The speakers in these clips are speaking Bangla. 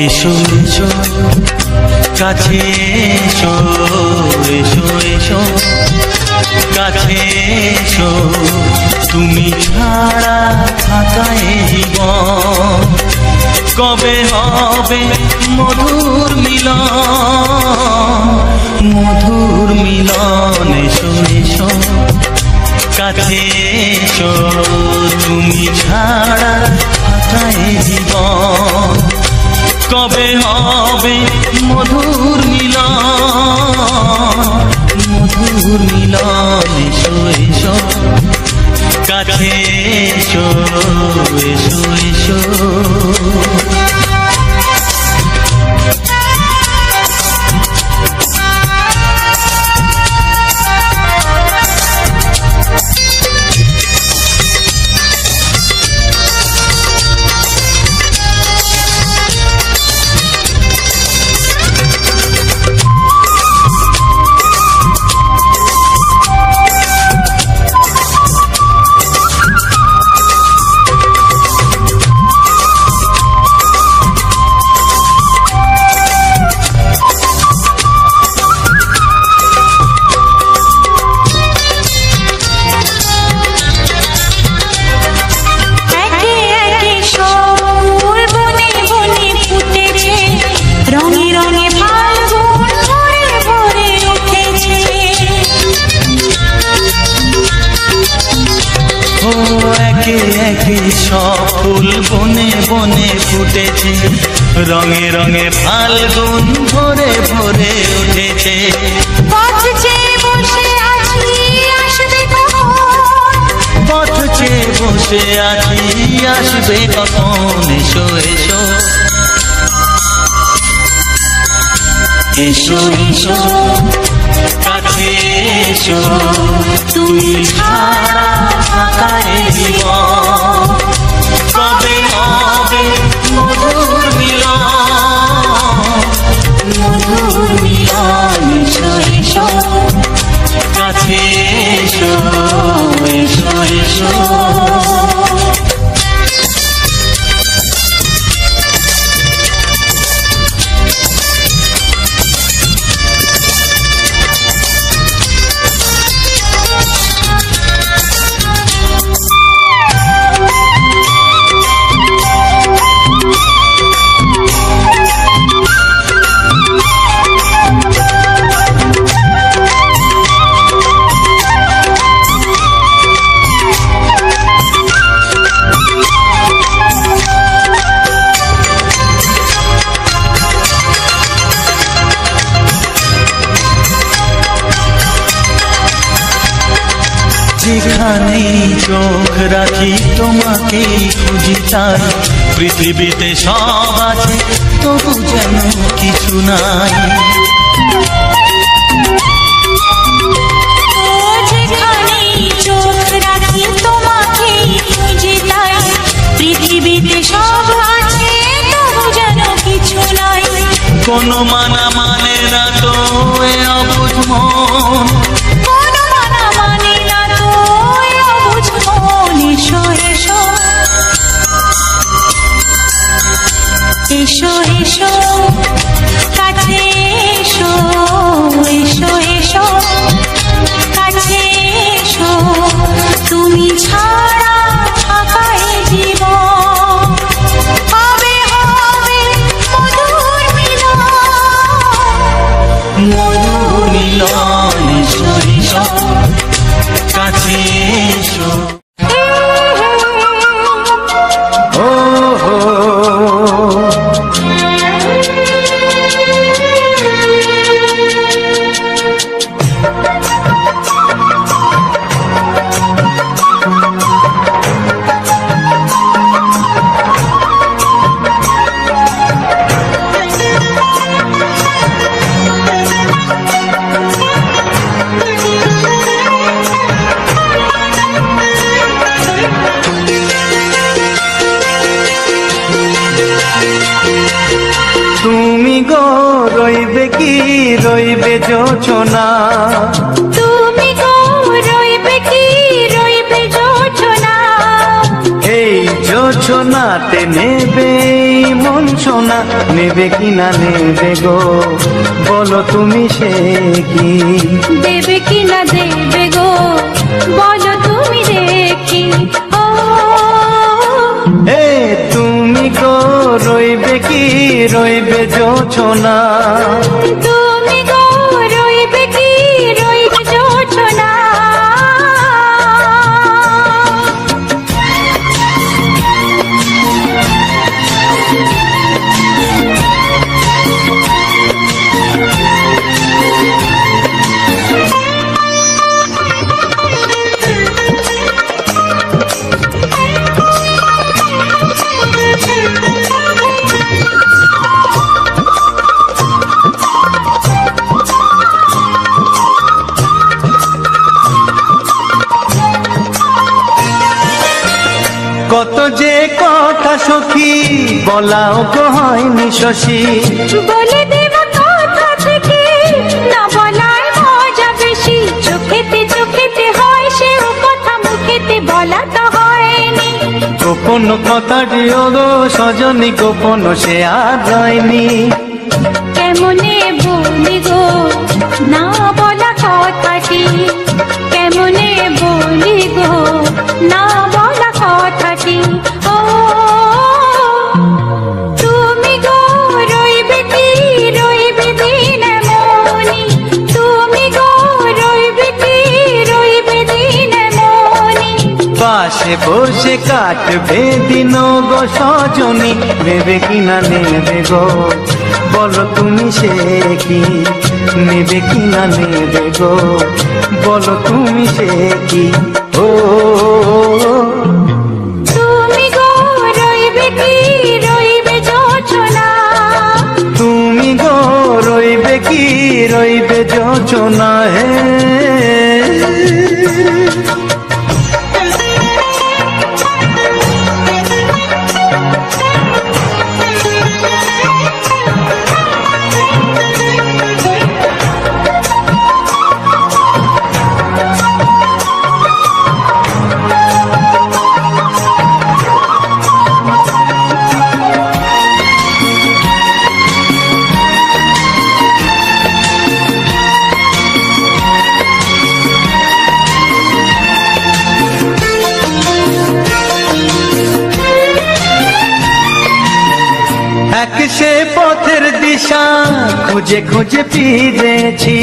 এসো এসো কাছে এসো, এসো এসো কাছে এসো, তুমি ছাড়া থাকা এ জীবন কবে হবে মধুর মিলন, মধুর মিলন। এসো এসো কাছে এসো, তুমি ছাড়া থাকা এ জীবন কবে হবে মধুর মিলন, মধুর মিলন। এসো এসো কাছে এসো, এসো এসো। সব ফুল বনে বনে ফুটেছে, রঙে রঙে ফাল্গুন ভরে ভরে উঠেছে। পথ চেয়ে বসে আছি আসবে কখন, পথ চেয়ে বসে আছি আসবে কখন। এসো এসো এসো এসো কাছে এসো, তুমি ছাড়া থাকা এ জীবন কবে হবে মধুর মিলন, মধুর মিলন। এসো এসো কাছে এসো, এসো এসো। যেখানেই চোখ রাখি তোমাকেই খুঁজি, তাই পৃথিবীতে সব আছে তবু যেন কিছু নাই। যেখানেই চোখ রাখি তোমাকেই খুঁজি, তাই পৃথিবীতে সব আছে তবু যেন কিছু নাই। কোনো মানা মানে না তো এ অবুঝ মন, কোনো মানা মানে না তো এ অবুঝ মন। এসো এসো এসো এসো কাছে এসো, এসো এসো কাছে এসো, তুমি ছাড়া থাকা এ জীবন কবে হবে মধুর মিলন, রইবে জোছনা, তুমি গো রইবে কি রইবে জোছনা, এই জোছনাতে নেবে মন সোনা, নেবে কি না নেবে গো বলো তুমি সে কি, দেবে কি না দেবে গো বলো তুমি দেখি। ও এ তুমি গো রইবে কি রইবে জোছনা, তুমি গো রইবে কি রইবে জোছনা। কত যে কথা সখী বলাও গো হয়নি শশী, বলে দেব কথা থেকে না বলার মজা বেশি, চোখেতে চোখেতে হয় সেও কথা মুখেতে বলা তো হয়নি, গোপন কথাটি গো সজনী গোপন সে আর হয়নি, কেমনে বলি গো না বলা কথাটি, কেমনে বলি গো না বলা কথাটি। ও তুমি গো রইবে কি রইবে দিন মনি, তুমি গো রইবে কি রইবে দিন মনি, পাশে বসে কাটবে দিন গো সজনী, নেবে কি না নেবে গো বলো তুমি সে কি, নেবে কি না নেবে গো বলো তুমি সে কি। ও তুমি গো রইবে কি রইবে জোছনা, তুমি গো রইবে কি রইবে জোছনা, হে এক সে পথের দিশা খুঁজে খুঁজে ফিরেছি,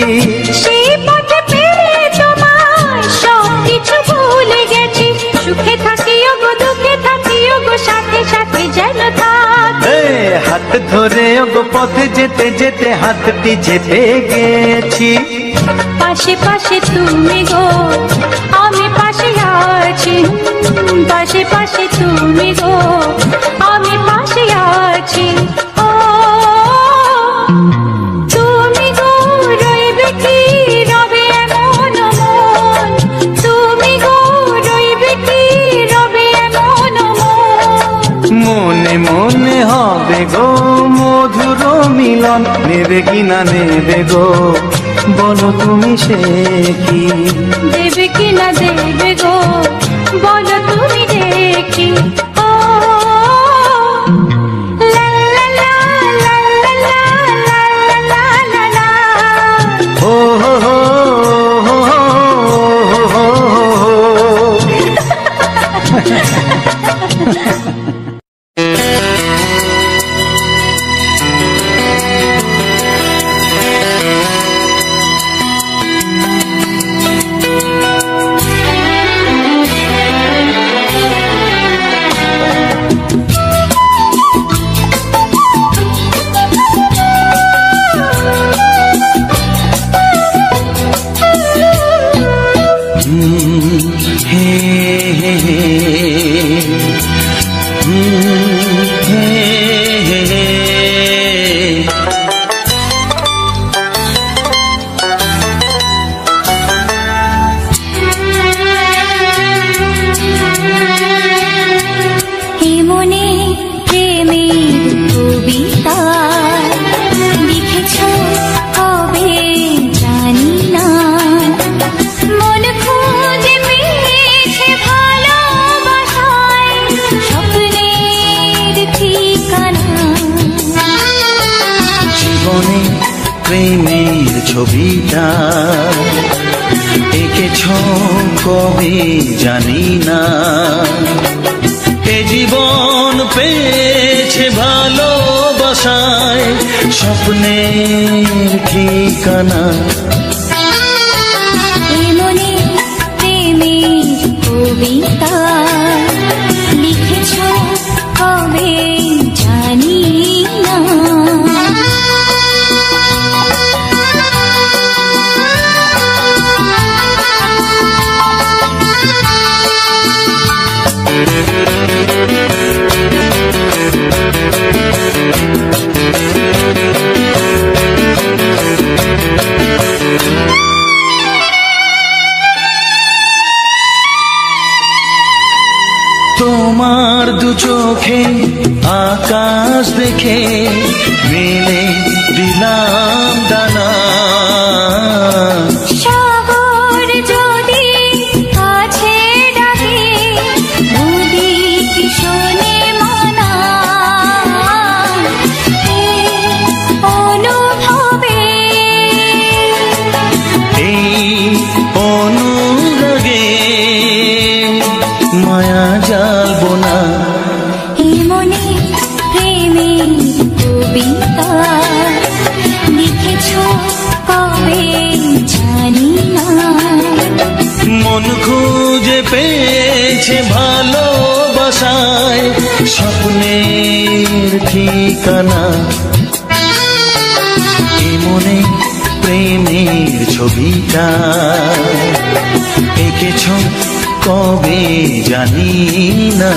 সেই পথে পেয়ে তোমায় সব কিছু ভুলে গেছি, সুখে থাকিও গো দুঃখে থাকিও গো সাথে সাথে যেন থাক, এ হাত ধরে গো পথে যেতে যেতে হাতটি যেতে গেছি, পাশে পাশে তুমি গো আমি পাশে আছি, পাশে পাশে তুমি গো আমি পাশে আছি। ও তুমি গো রইবে কি রবে এমন মন, তুমি গো রইবে কি রবে এমন মন, মনে মনে হবে গো মধুর মিলন, নেবে কি না নেবে গো বলো তুমি সে কি, দেবে কি না দেবে গো বলো তুমি দেখি। ও লা লা লা লা লা লা লা লা লা লা, ও হো হো হো হো হো হো। ছবিটা এঁকেছ কবে জানি না। এ জীবন পেয়েছে ভালোবাসায় স্বপ্নের ঠিকানা। মনে প্রেমের কবিতা লিখেছ কবে জানি না। তোমার দু চোখে আকাশ দেখে মেলে দিলাম দানা। সাগর যদি কাছে ডাকে নদী কি শোনে মানা। অনুভবে এই অনুরাগে মায়া জালবো না। মনে প্রেমের কবিতা লিখেছ কবে জানি না। মন খুঁজে পেয়েছে ভালোবাসায় স্বপ্নের ঠিকানা। এ মনে প্রেমের ছবিটা এঁকেছ কবে জানি না।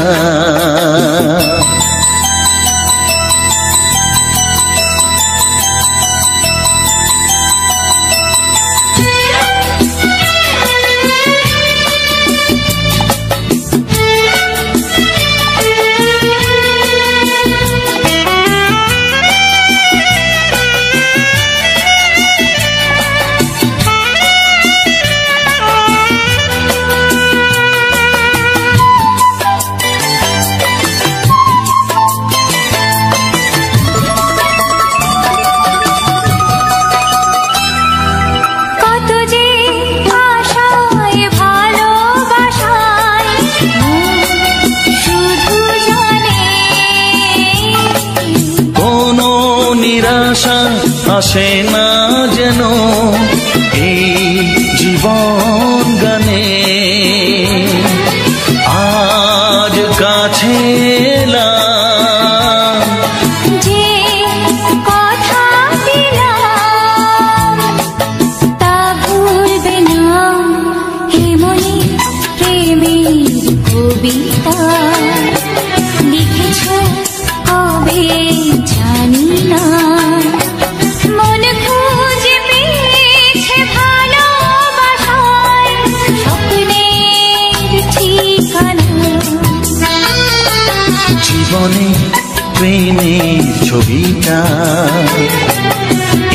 নিরাশা আসে না যেন এই জীবন গানে। আজ কাছে এলাম যে কথা দিলাম তা ভুলবে না। হে মনে প্রেমের কবিতা লিখেছ কবে জানি না। মন খুঁজে পেয়েছে ভালোবাসায় স্বপ্নের ঠিকানা। জীবনে প্রেমের ছবিটা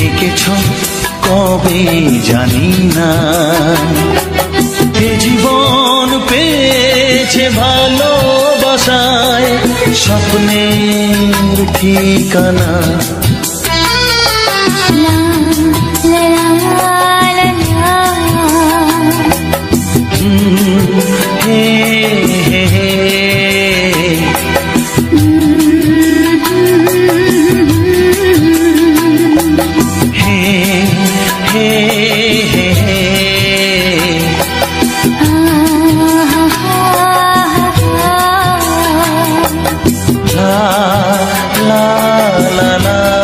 এঁকেছ কবে জানি না। এ জীবন পেয়েছে ভালোবাসায় স্বপ্নের ঠিকানা। লা লা লা লা হে হে হে হে হে হে la la la la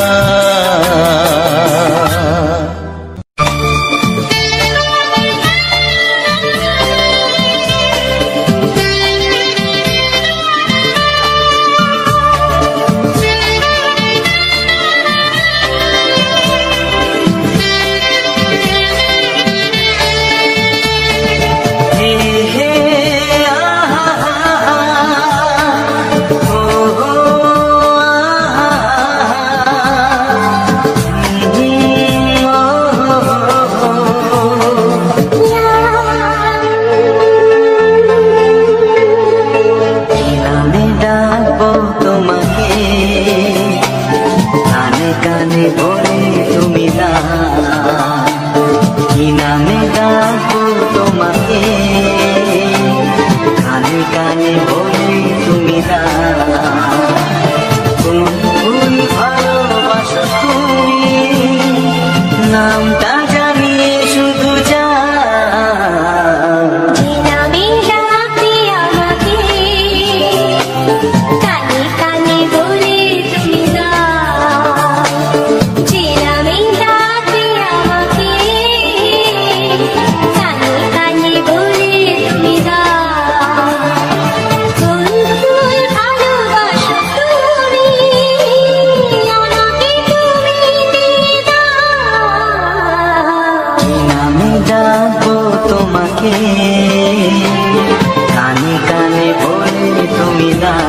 তোমাকে, কানে কানে বলে তুমি দাও।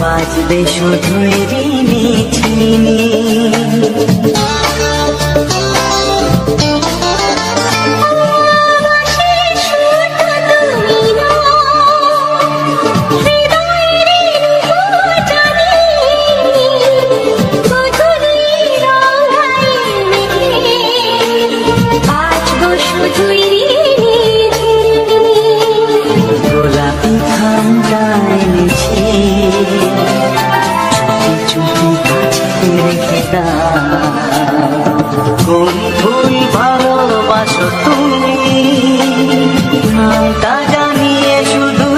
বাজবে শুধুই রিনি ঝিনি, গোলাপি খামটায় নিচে চুপি কাছে রেখে দাও। কোন ফুল ভালোবাসো তুমি, নামটা জানিয়ে শুধু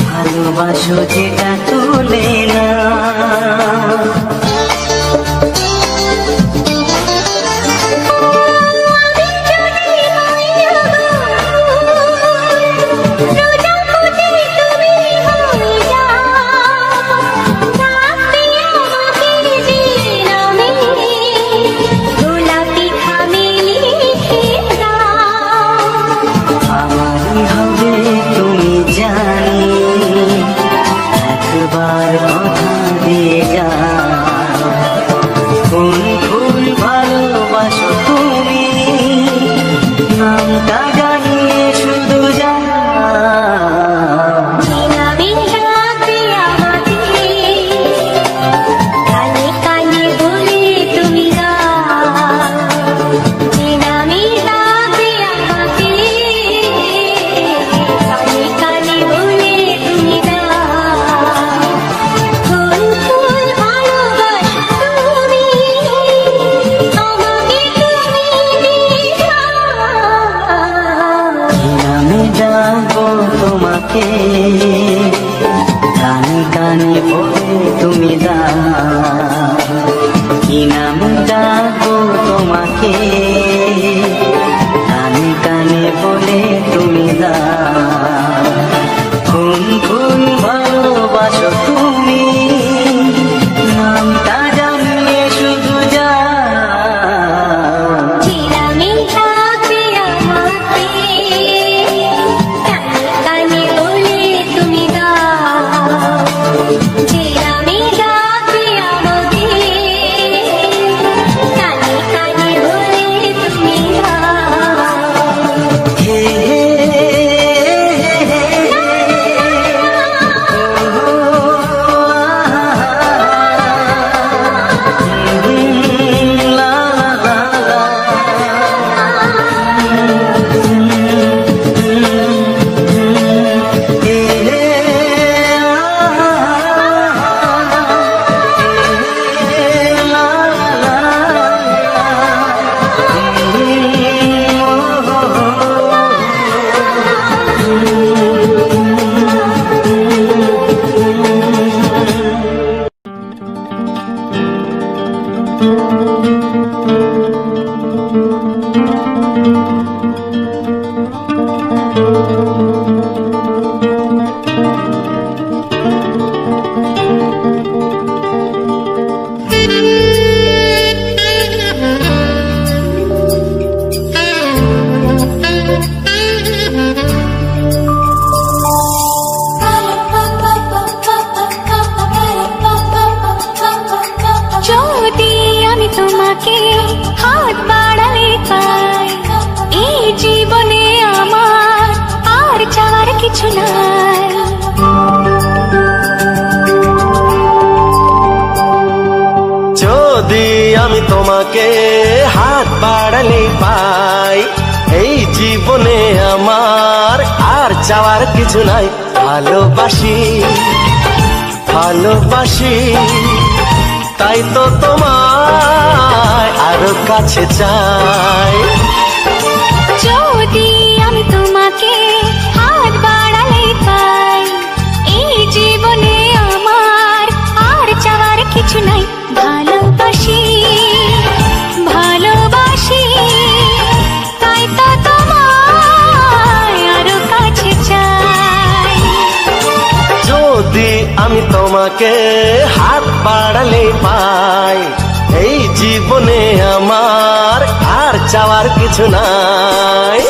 ভালোবাসো যেটা তুলে না। আমারই হবে তুমি জানি, একবার কথা দিয়ে যাও। কোন ফুল ভালোবাসো তুমি, নামটা জানিয়ে শুধু যাও। তোমাকে কানে কানে বলে তুমি দাও। কি নাম ডাকবো তোমাকে, কানে কানে বলে তুমি দাও। কোন কোন ভালোবাসো তুমি, নামটা জানিয়ে শুধু যাও। जी যদি আমি তোমাকে হাত বাড়ালে পাই, এই জীবনে আমার আর চাওয়ার কিছু নাই। ভালোবাসি ভালোবাসি তাই তো তোমায় আরো কাছে চাই। যদি আমি তোমাকে হাত বাড়ালে পাই, এই জীবনে আমার আর চাওয়ার কিছু নাই। ভালোবাসি ভালোবাসি তাই তো তোমায় আরো কাছে চাই। যদি আমি তোমাকে হাত বাড়ালে পাই, এই জীবনে আমার আর চাওয়ার কিছু নাই।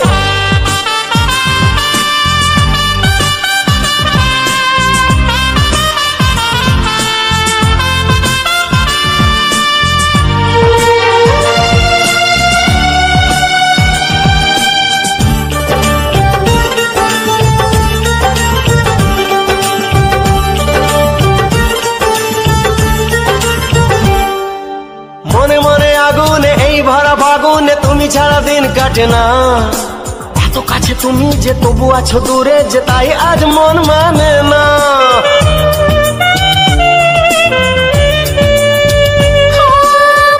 মনে মনে আগুনে এই ভরা ফাগুনে তুমি ছাড়া দিন কাটে না। এত কাছে তুমি যে তবু আছো দূরে, যে তাই আজ মন মানে না।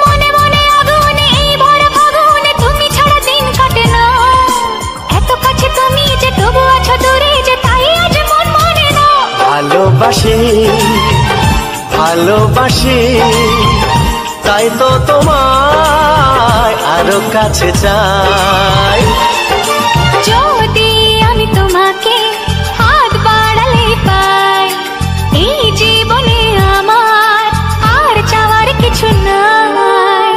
মনে মনে আগুনে এই ভরা ফাগুনে তুমি ছাড়া দিন কাটে না। এত কাছে তুমি যে তবু আছো দূরে, যে তাই আজ মন মানে না। ভালোবাসি ভালোবাসি তাই তো তোমায় আরো কাছে চাই। যদি আমি তোমাকে হাত বাড়ালে পাই, এই জীবনে আমার আর চাওয়ার কিছু নাই।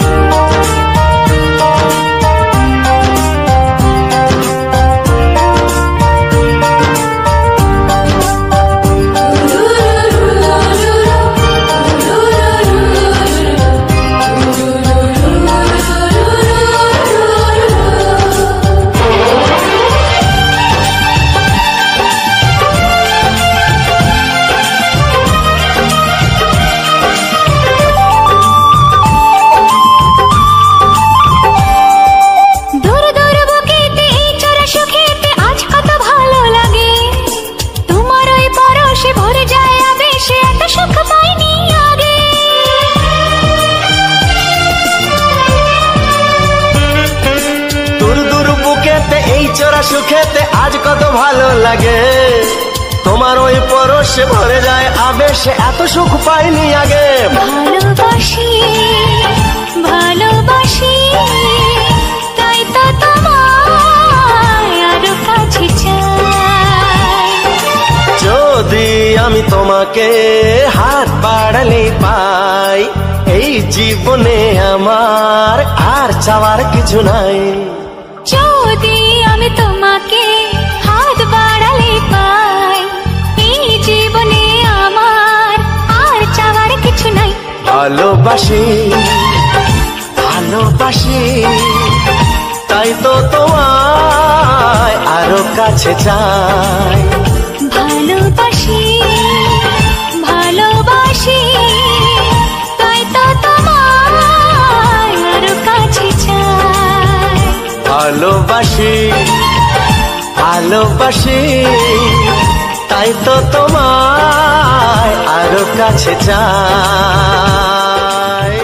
সুখেতে আজ কত ভালো লাগে, তোমার ওই পরশে ভরে যায় আবেশে, এত সুখ পাইনি আগে। ভালোবাসি ভালোবাসি তাই তো তোমায় আরো কাছে চাই। যদি আমি তোমাকে হাত বাড়ালে পাই, এই জীবনে আমার আর চাওয়ার কিছু নাই। যদি আমি তোমাকে হাত বাড়ালে পাই, এই জীবনে আমার আর চাওয়ার কিছু নাই। ভালোবাসি ভালোবাসি তাই তো তোমায় আরো কাছে চাই। ভালোবাসি ভালোবাসি তাই তো তোমায় আরো কাছে চাই। ভালোবাসি ভালোবাসি তাই তো তোমায় আরো কাছে চাই।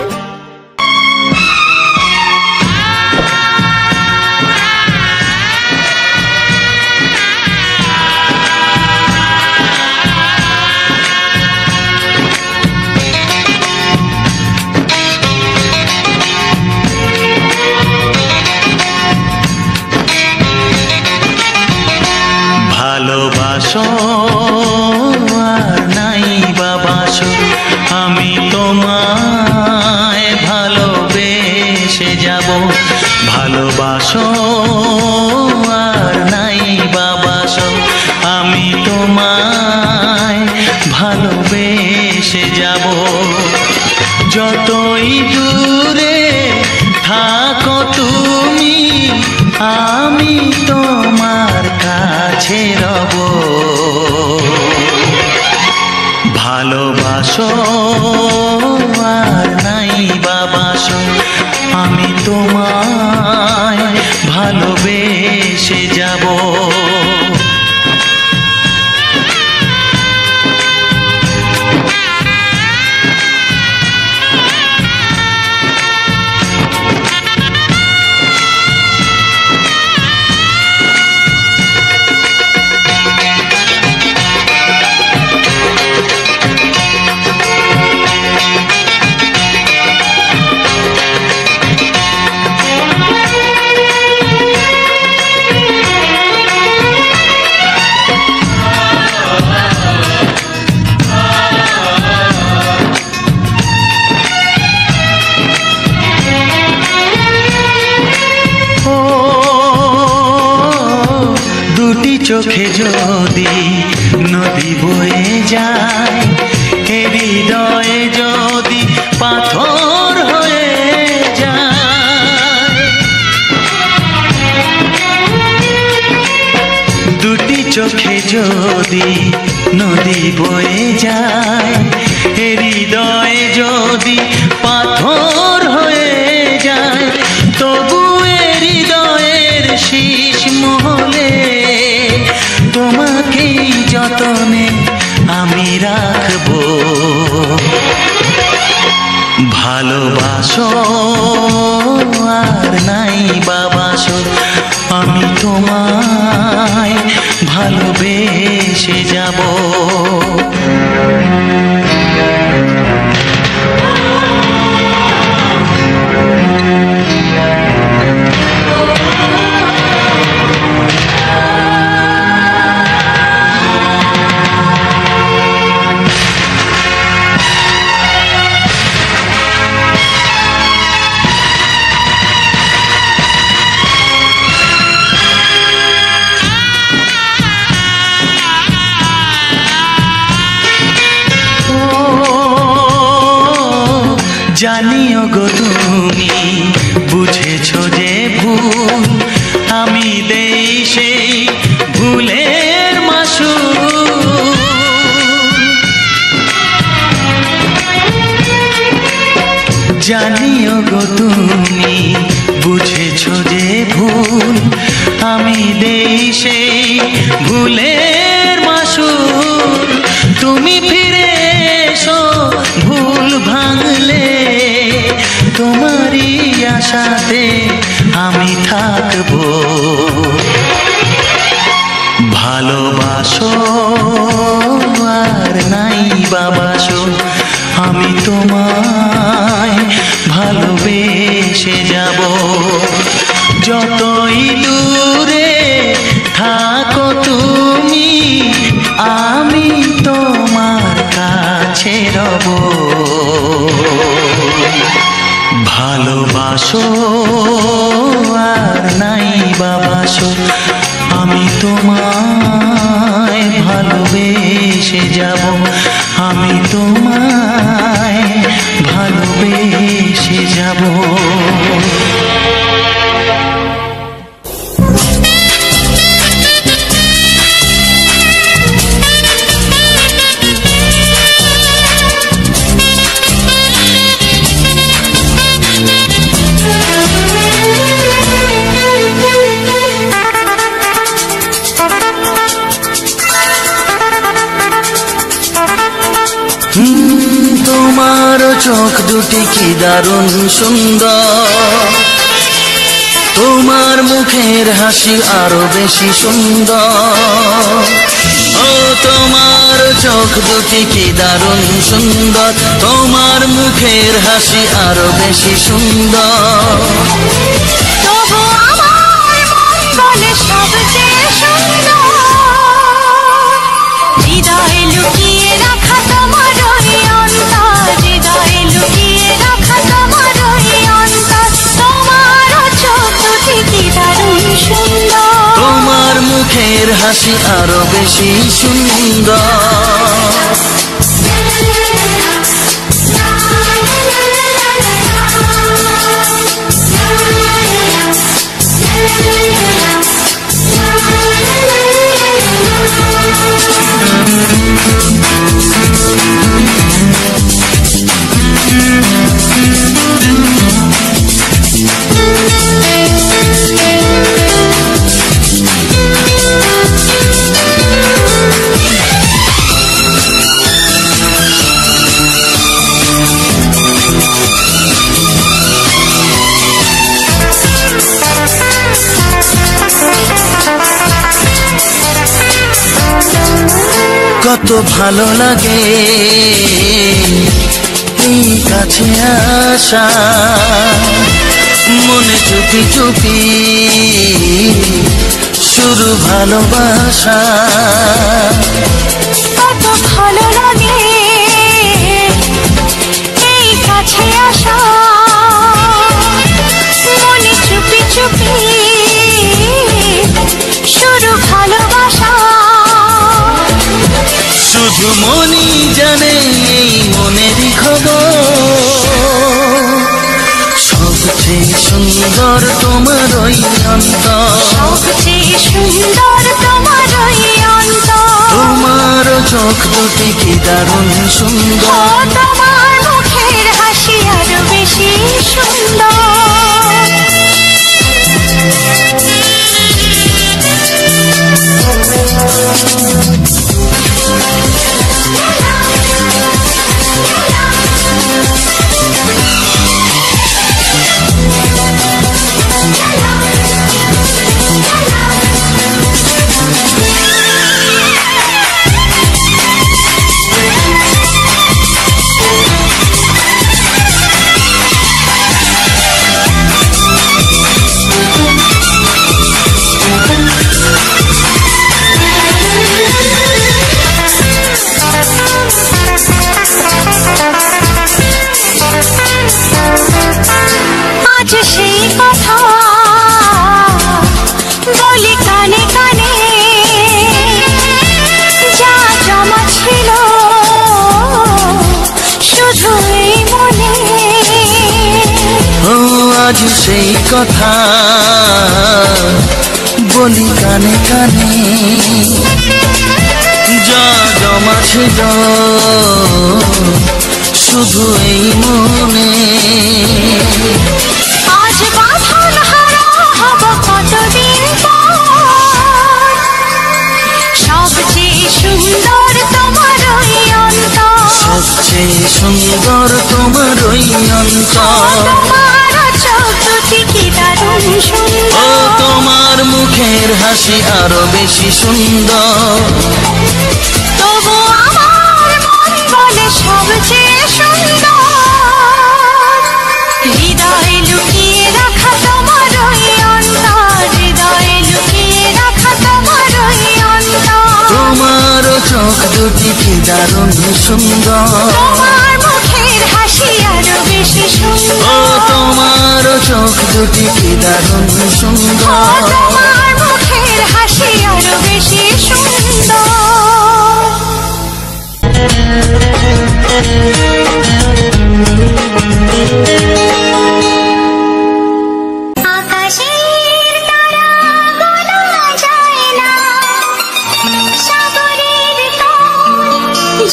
ভালোবাসো আর নাই বাবাসো, আমি তোমায় ভালোবেসে যাব। ভালোবাসো আর নাই বাবাসো, আমি তোমায় ভালোবেসে যাব। যতই দূরে থাকো তুমি, আমি তোমার কাছে রব। ভালোবাসো আর নাই বাবাসো, আমি তোমায় ভালোবেসে যাব। চোখে যদি নদী বয়ে যায়, হৃদয়ে যদি পাথর হয়ে যায়। দুটি চোখে যদি নদী বয়ে যায়, হৃদয়ে যদি পাথর হয়ে যায়, তবু হৃদয়ের শীষ মহলে তোমাকে যতনে আমি রাখবো। ভালোবাসো আর নাই বাবাসো, আমি তোমায় ভালোবেসে যাব। জানিও গো তুমি বুঝেছো যে ভুল, আমি দেই সেই ভুলের মাসুল। জানিও গো তুমি বুঝেছো যে ভুল, আমি দেই সেই ভুলের মাসুল। তুমি ফিরে এসো ভুল ভাঙলে, তোমারই আশাতে আমি থাকবো। ভালোবাসো আর নাই বাবাসো, আমি তোমায় ভালোবেসে যাব। যতই দূরে থাকো তুমি, আমি তোমার কাছে রব। ভালোবাসো আর নাই বাবাসো, আমি তোমায় ভালোবেসে যাব। আমি তোমায় ভালোবেসে যাব। তোমার চোখ দুটি কি দারুণ সুন্দর, তোমার মুখের হাসি আরো বেশি সুন্দর। ও তোমার চোখ দুটি কি দারুণ সুন্দর, তোমার মুখের হাসি আরো বেশি সুন্দর। তবু আমার মন বলে সবচেয়ে সুন্দর মুখের হাসি আরো বেশি সুন্দর। কত ভালো লাগে এই কাছে আসা, মনে চুপি চুপি শুরু ভালোবাসা। কত ভালো লাগে এই কাছে আসা, মনে চুপি চুপি শুরু ভালোবাসা। শুধু মনই জানে এই মনেরই খবর, সবচেয়ে সুন্দর তোমার ওই অন্তর, সবচেয়ে সুন্দর তোমার ওই অন্তর। তোমার চোখ দুটি কি দারুণ সুন্দর, তোমার মুখের হাসি আরো বেশি সুন্দর। আজ সেই কথা বলি কানে কানে, যা জমা ছিল শুধু এই মনে। ও আজ সেই কথা বলি কানে কানে, যা জমা ছিল শুধু এই মনে। আজ বাঁধন হারা হব কতদিন পর, সবচেয়ে সুন্দর তোমার ওই অন্তর, সবচেয়ে সুন্দর তোমার ওই অন্তর। তোমার চোখ দুটি কি দারুণ ও সুন্দর, তোমার মুখের হাসি আরো বেশি সুন্দর। তবু আমার মন বলে সবচেয়ে সুন্দর। হৃদয়ে লুকিয়ে রাখা তোমার ওই অন্তর, হৃদয়ে লুকিয়ে রাখা তোমার ওই অন্তর। তোমার চোখ দুটি কি দারুণ সুন্দর, তোমার মুখের হাসি আরো বেশি ও সুন্দর, তোমার চোখ দুটি কি দারুণ সুন্দর। তোমার মুখের হাসি আরো বেশি সুন্দর। আকাশের তারা গোনা যায় না, সাগরের তল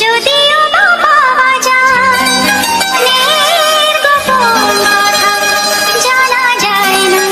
যদিও বা পাওয়া যায়, মনের গোপন কথা জানা যায় না।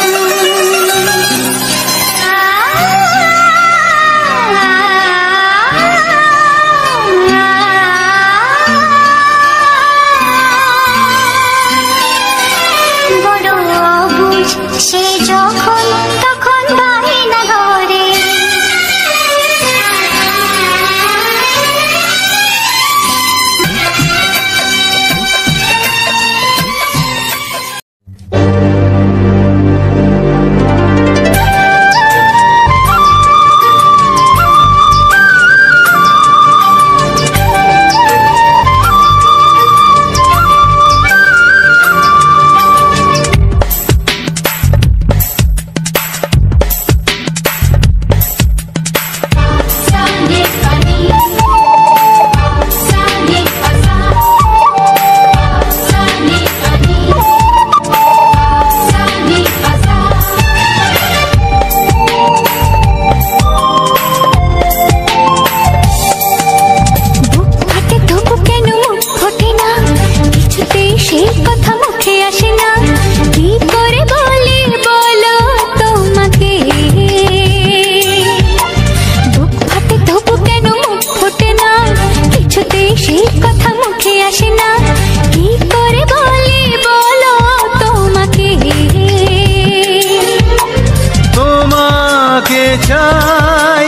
চাই,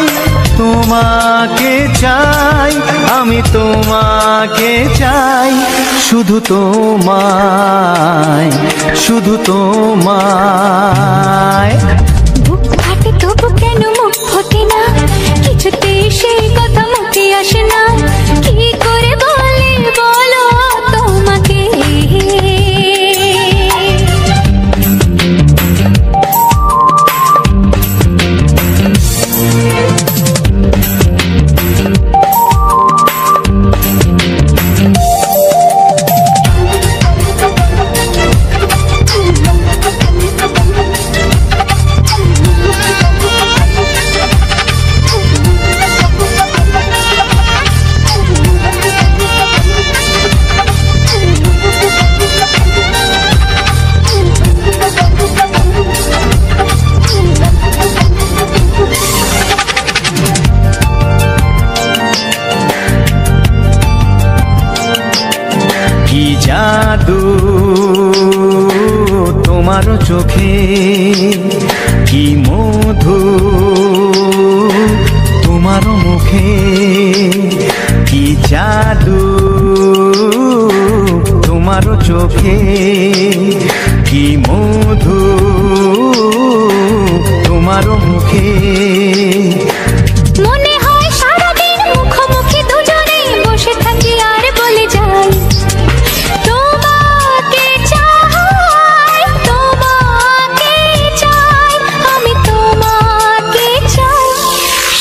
তোমাকে চাই, আমি তোমাকে চাই, শুধু তোমায়, শুধু তোমায়। বুক ফাটে তবু কেন মুখ ফোটে না, কিছুতে সেই কথা মুখে আসে না, কি করে বলে বলো তোমাকে। জাদু তোমার চোখে, কি মধু তোমার মুখে, কি জাদু তোমার চোখে, কি মধু তোমার মুখে। মনে হয় সারাদিন মুখোমুখি দুজনে বসে থাকি আর বলে যাই, তোমাকে চাই, তোমাকে চাই, আমি তোমাকে চাই,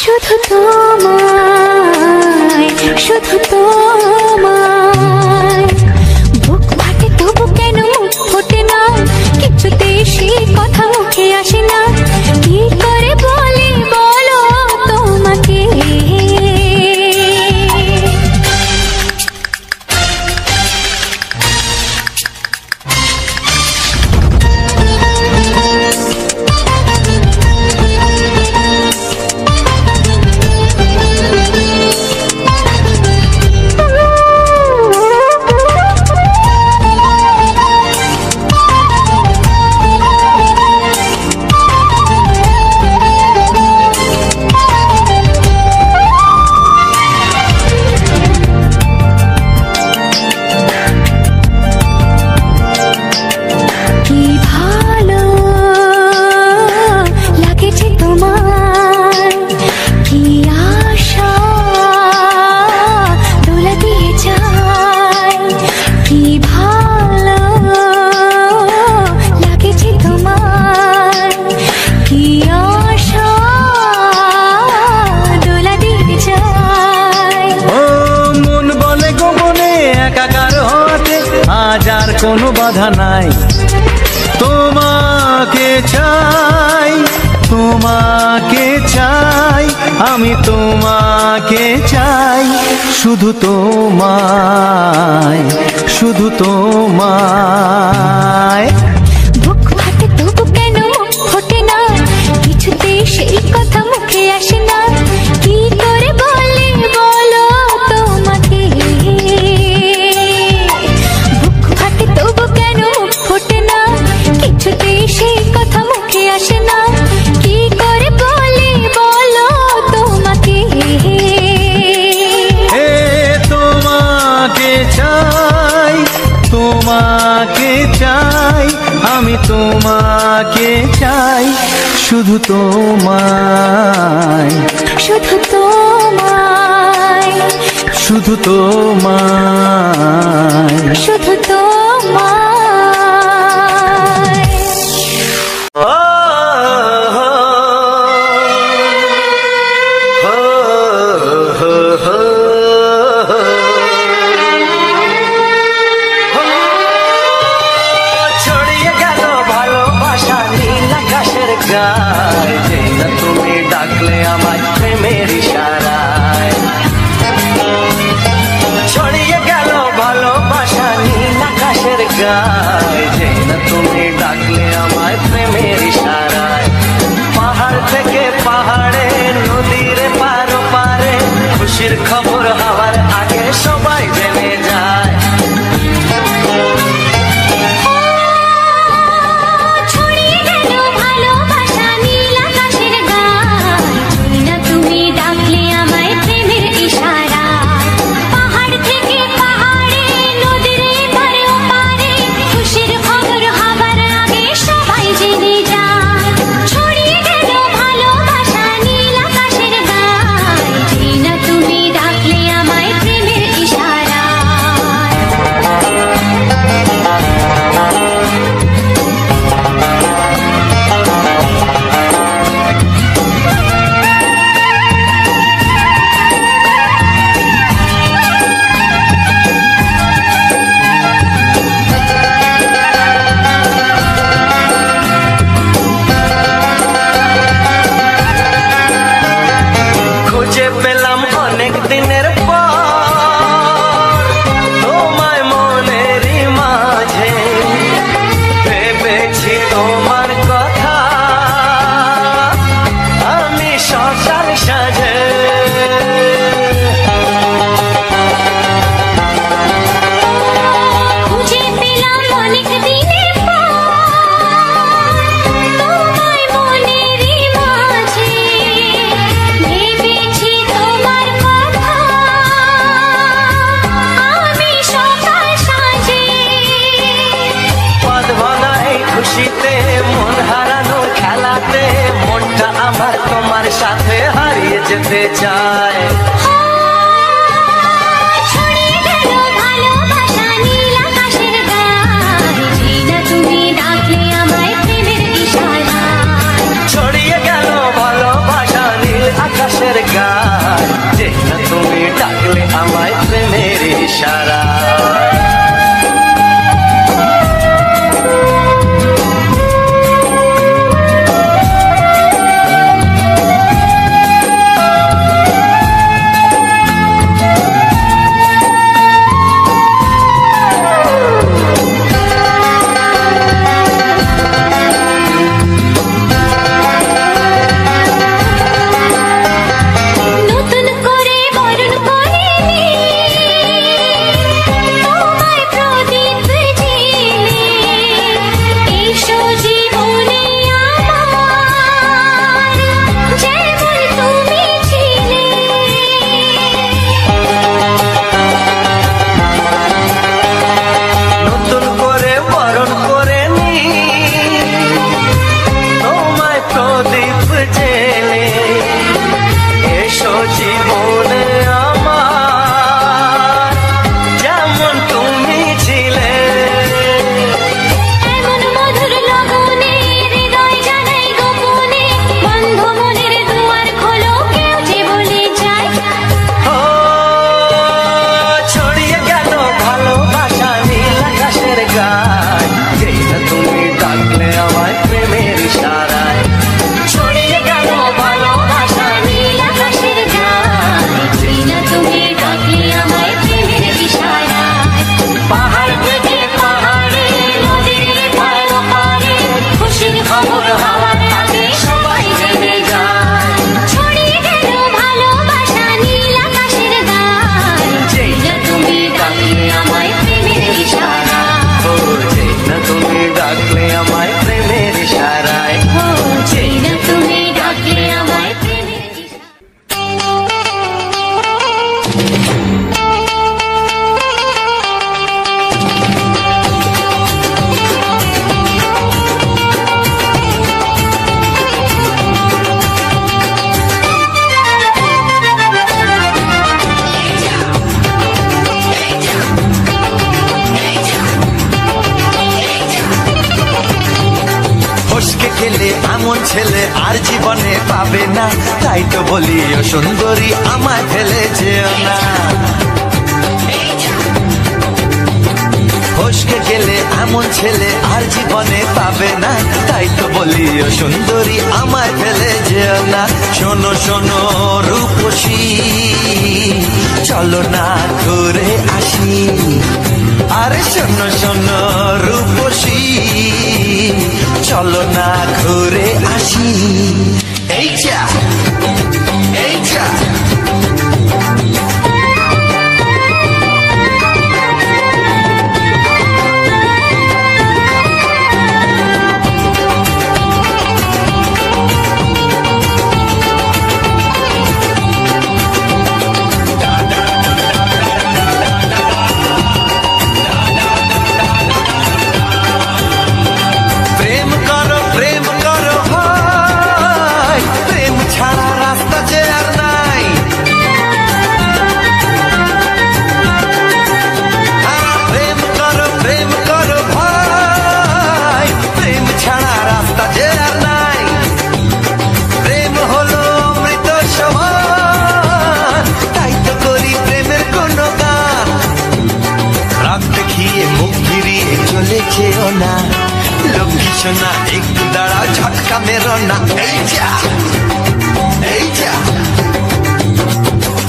শুধু তোমায়, শুধু তোমায়। বুক ফাটে তবু কেন মুখ ফোটে না, কিছুতে সেই কথা মুখে আসে না, কি করে বলে বলো তোমাকে। কোনো বাধা নাই, তোমাকে চাই, তোমাকে চাই, আমি তোমাকে চাই, শুধু তোমায়, শুধু তোমায়। বুক ফাটে তবু কেন মুখ ফোটে না, কিছুতে সেই কথা মুখে আসে না, কি করে বলে বলো তোমাকে। বুক ফাটে তবু কেন মুখ ফোটে না, কিছুতে সেই কথা মুখে আসে না, কি করে বলে বলো তোমাকে। তোমাকে চাই, তোমাকে চাই, আমি তোমাকে চাই, শুধু তোমায়, শুধু তোমায়, শুধু তোমায়, শুধু তোমায়। ছড়িয়ে গেল ভালোবাসা নীল আকাশের গায়ে, যেই না তুমি ডাকলে আমায় প্রেমের ইশারায়। ছড়িয়ে গেল ভালোবাসা নীল আকাশের গায়ে, যেই না তুমি ডাকলে আমায় প্রেমের ইশারায়। পাহাড় থেকে পাহাড়ে, নদীর পারো পারে, খুশির খবর হওয়ার আগে সবাই জেনে যায়। ছড়িয়ে গেল ভালোবাসা নীল আকাশের গায়ে, যেতে চায়। ছড়িয়ে গেল ভালোবাসা নীল আকাশের গায়ে, যেই না তুমি ডাকলে আমায় প্রেমের ইশারায়। ছড়িয়ে গেল ভালোবাসা নীল আকাশের গায়, যেই না তুমি ডাকলে আমায় প্রেমের ইশারায়। নতুন করে বরণ করে নি তোমায় প্রদীপ জেলে, এসো জীবনে আমার যেমন তুমি ছিলে। নতুন করে বরণ করে নি তোমায় প্রদীপ জেলে, এসো জীবনে আমার যেমন তুমি ছিলে। এমন মধুর লগনে হৃদয় জানাই গোপনে, বন্ধ মনের দুয়ার খোলো কেউ যে বলে যায়। ও ছড়িয়ে গেল ভালোবাসা নীল আকাশের গায়, যেই না তুমি ডাকলে আমায় প্রেমের ইশারায়। ছড়িয়ে গেল ভালোবাসা নীল আকাশের গায়, যেই না তুমি ডাকলে আমায় প্রেমের ইশারায়। পাহাড় থেকে পাহাড়ে নদীর পার পারে খুশির খবর হাওয়ার তালে সবাই জেনে যায়। ছড়িয়ে গেল ভালোবাসা নীল আকাশের গায়ে, যেই না তুমি ডাকলে আমায় প্রেমের ইশারায়। ও যেই না তুমি ডাকলে আমায় প্রেমের ইশারায়। ও যেই না তুমি ডাকলে আমায় প্রেমের ইশারায়। ফসকে গেলে এমন ছেলে আর জীবনে পাবে না, তাই তো বলি ও সুন্দরী আমায় ফেলে যেও না। ফসকে গেলে এমন ছেলে আর জীবনে পাবে না, তাই তো বলি ও সুন্দরী আমায় ফেলে যেও না। শোনো শোনো রূপসী, চলো না ঘুরে আসি। আরে শোনো শোনো রূপসী, চলো না ঘুরে আসি। এই যা এই যা প্রেম করো ভাই, প্রেম ছাড়া রাস্তা যে আর নাই। প্রেম করো ভাই, প্রেম ছাড়া রাস্তা যে আর নাই। প্রেম হলো অমৃত সমান, তাই তো করি প্রেমের কোনো গান। রাত দেখিয়ে মুখ ফিরিয়ে চলে যেও না, লক্ষ্মী সোনা একটু দাঁড়া ঝটকা মেরো না। এই যা এই যা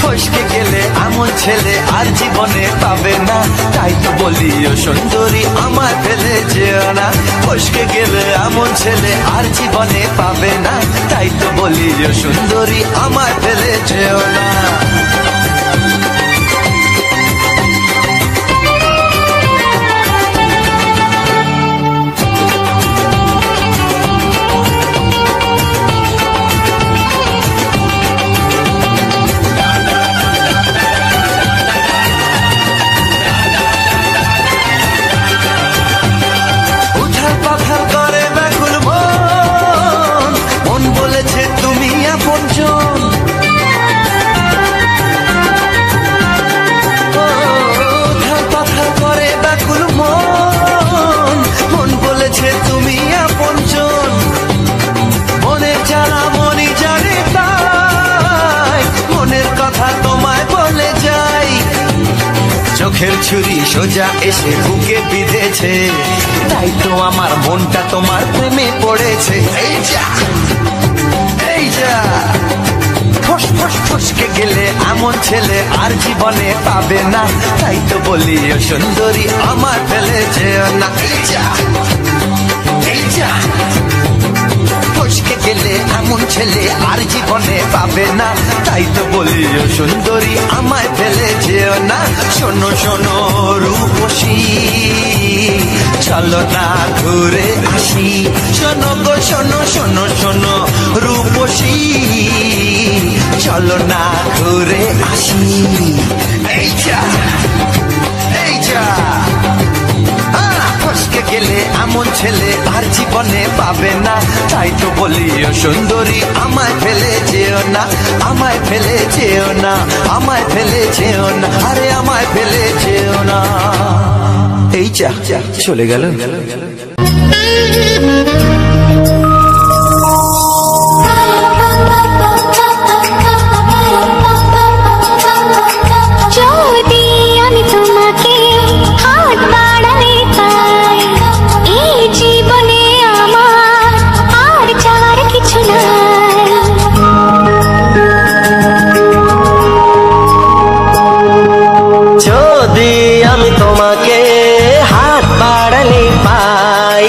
ফসকে গেলে এমন ছেলে আর জীবনে পাবে না, তাই তো বলি ও সুন্দরী আমায় ফেলে যেও না। ফসকে গেলে এমন ছেলে আর জীবনে পাবে না, তাই তো বলি ও সুন্দরী আমায় ফেলে যেও না। আপনজন দুঃখের ছুরি সোজা এসে বুকে বিঁধেছে, তাই তো আমার মনটা তোমার প্রেমে পড়েছে। এই যা এই যা, ফস ফস ফসকে গেলে এমন ছেলে আর জীবনে পাবে না, তাই তো বলি ও সুন্দরী আমার ফেলে যেও না। এই যা এই যা, ফসকে গেলে এমন ছেলে আর জীবনে পাবে না, তাই তো বলি ও সুন্দরী আমায় ফেলে যেও না। শোনো শোনো রূপসী, চলো না ঘুরে আসি। শোনো গো শোনো শোনো শোনো রূপসী, চলো না ঘুরে আসি। এই যা এই যা, ফসকে গেলে এমন ছেলে আর জীবনে পাবে না, তাই তো বলি ও সুন্দরী আমায় ফেলে যেও না, আমায় ফেলে যেও না, আমায় ফেলে যেও না, আরে আমায় ফেলে যেও না। এই যা চলে গেল। যদি আমি তোমাকে হাত বাড়ালে পাই, এই জীবনে আমার আর চাওয়ার কিছু নাই। যদি আমি তোমাকে হাত বাড়ালে পাই,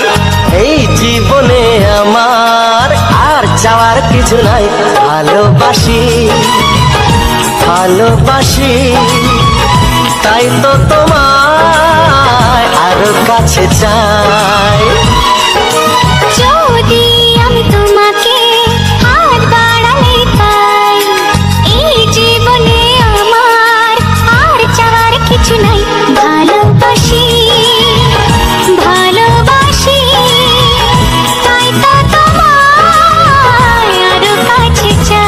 এই জীবনে আমার আর চাওয়ার কিছু নাই। ভালোবাসি ভালোবাসি, তাই তো তোমায় আরো কাছে চাই। যদি আমি তোমাকে হাত বাড়ালে পাই, এই জীবনে আমার আর চাওয়ার কিছু নাই। ভালোবাসি ভালোবাসি, তাই তো তোমায় আরো কাছে চাই।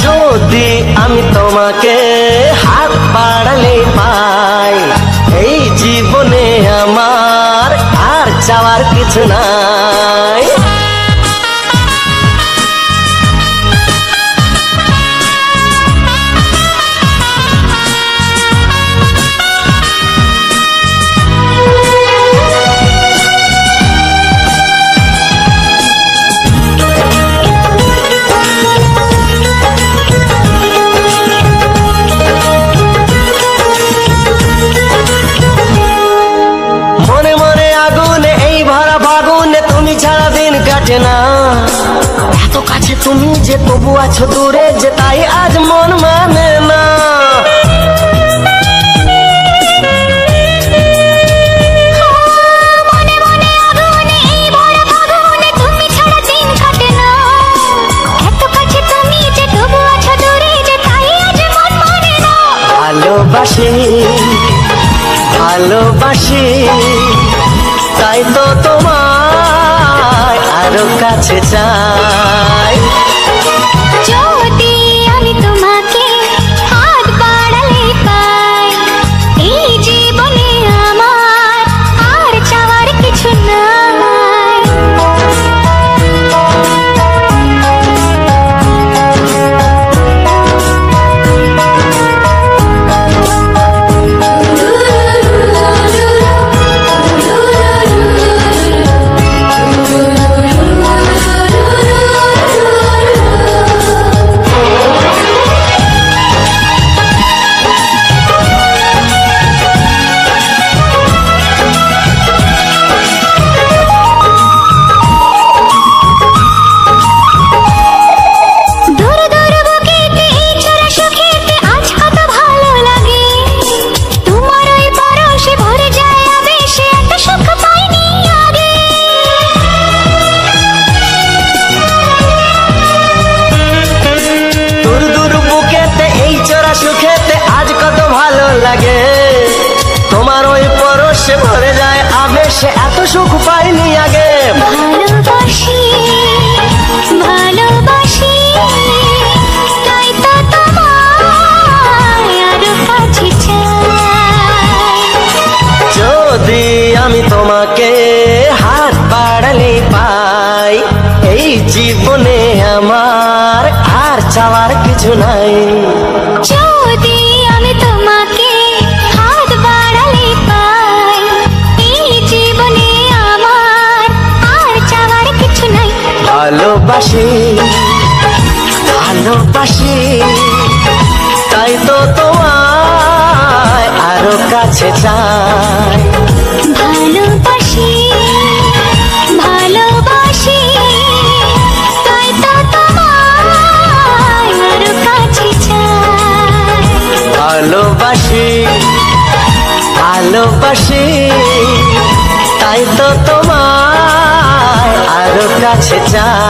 যদি আমি তোমাকে হাত বাড়ালে পাই, এই জীবনে আমার আর চাওয়ার কিছু নাই। মনে মনে আগুনে এই ভরা ফাগুনে তুমি ছাড়া দিন কাটে না। এত কাছে তুমি যে তবু আছো দূরে, যে তাই আজ মন মানে না। মনে মনে আগুনে এই ভরা ফাগুনে তুমি ছাড়া দিন কাটে না। এত কাছে তুমি যে তবু আছো দূরে, যে তাই আজ মন মানে না। ভালোবাসি ভালোবাসি, তাই তো তোমায় আরো কাছে চাই। যদি আমি তোমাকে হাত বাড়ালে পাই, এই জীবনে আমার আর চাওয়ার কিছু নাই। সে এত সুখ পাইনি আগে। ভালোবাসি ভালোবাসি, তাই তো তোমায় আরো কাছে চাই। যদি আমি তোমাকে হাত বাড়ালে পাই, এই জীবনে আমার আর চাওয়ার কিছু নাই। যদি আমি তোমাকে ভালোবাসি ভালোবাসি তাই তো তোমায় আরো কাছে চাই ভালোবাসি ভালোবাসি তাই তো তোমায় আরো কাছে চাই ভালোবাসি ভালোবাসি তাই তো তোমায় আরো কাছে চাই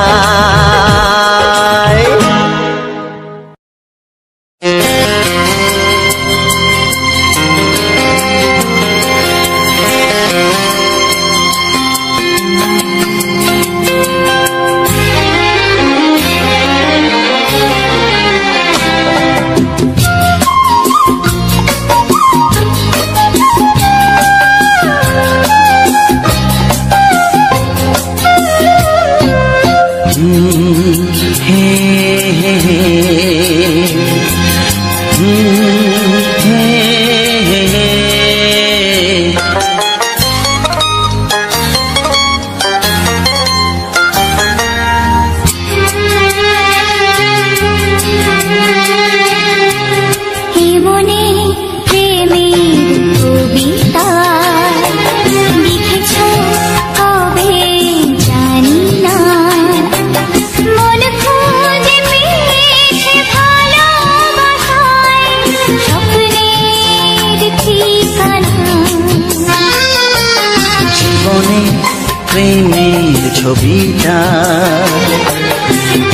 ছবিটা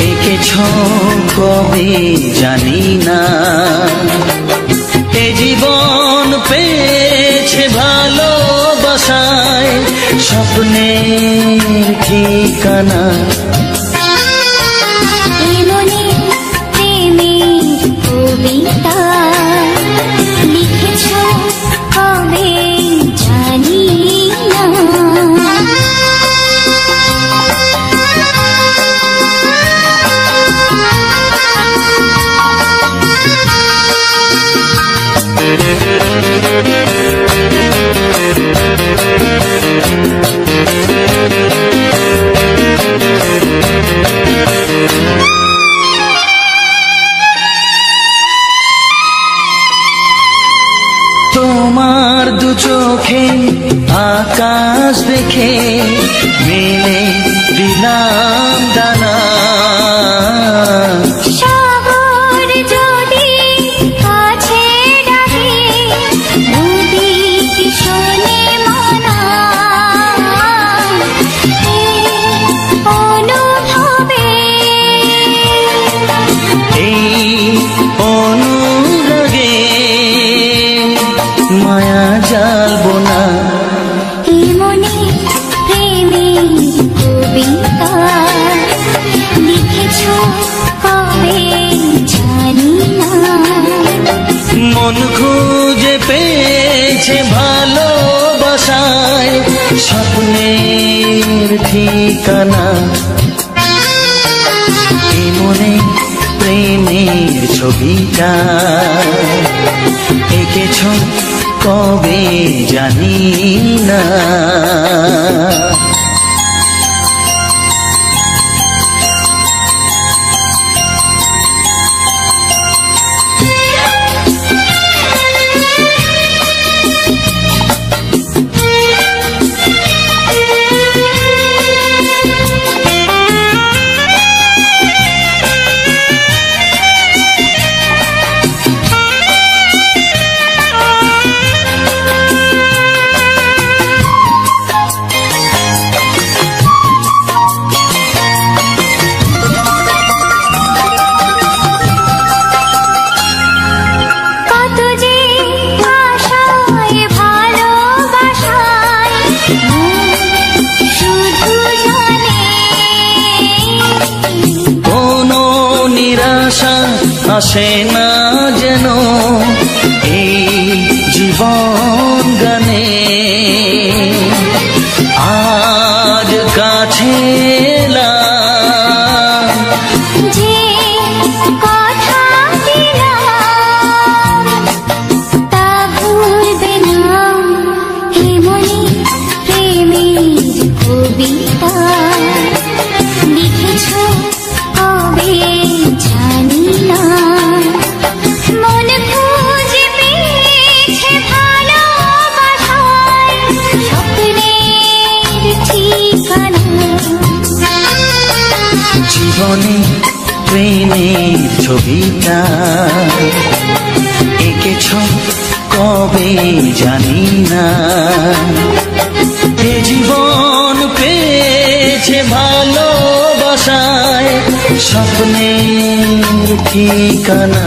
এঁকেছ কবে জানি না এ জীবন পেয়েছে ভালোবাসায় স্বপ্নের ঠিকানা মনে প্রেমের কবিতা লিখেছ কবে জানি না তোমার দু চোখে আকাশ দেখে মেলে দিলাম দানা শহর যদি কাছে ডাকে নদী কি শোনে মানা অনুভবে এই অনুরাগে মায়া জালবো না মনে প্রেমের কবিতা লিখেছ কবে জানি না মন খুঁজে পেয়েছে ভালোবাসায় স্বপ্নের ঠিকানা এ মনে প্রেমের ছবিটা এঁকেছ কবে জানি না আসে না যেন এই জীবন গানে আজ কাছে যে কথা দিলাম তা ভুলবে না হে মনে প্রেমের কবিতা লিখেছ জীবনে প্রেমের ছবিটা এঁকেছ কবে জানি না। এ জীবন পেয়েছে ভালোবাসায় স্বপ্নের ঠিকানা।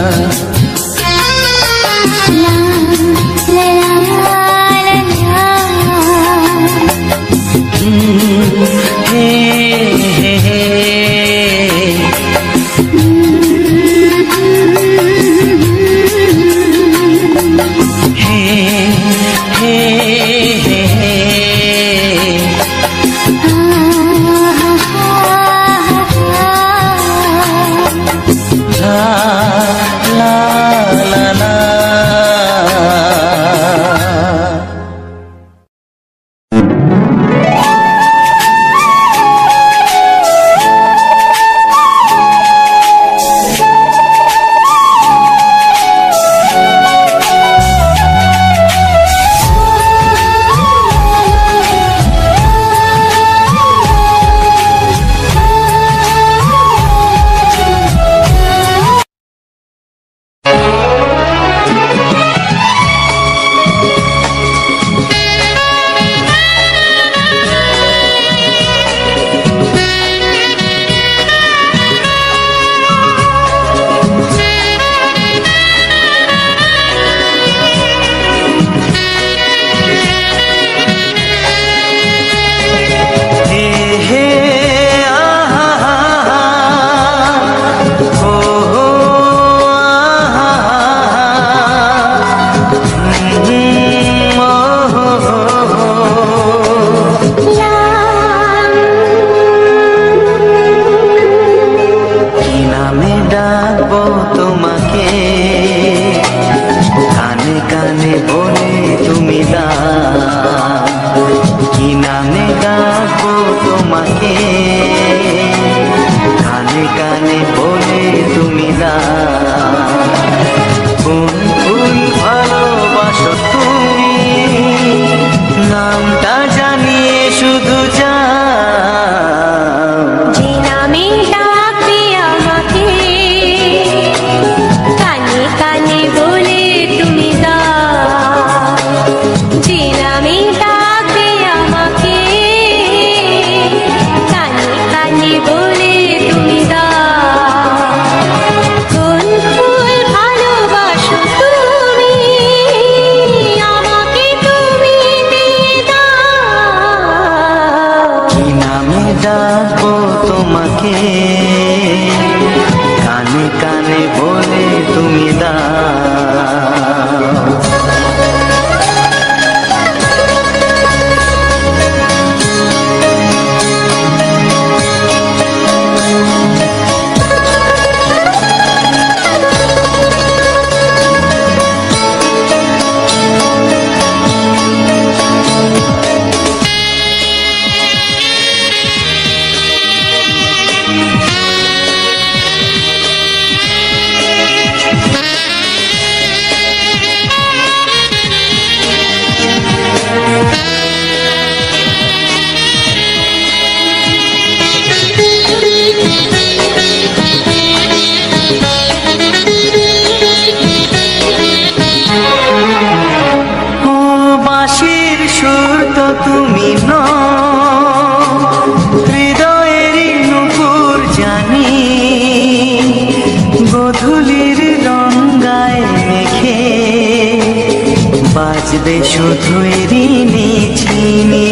বাজবে শুধুই ঋণী ছিনি।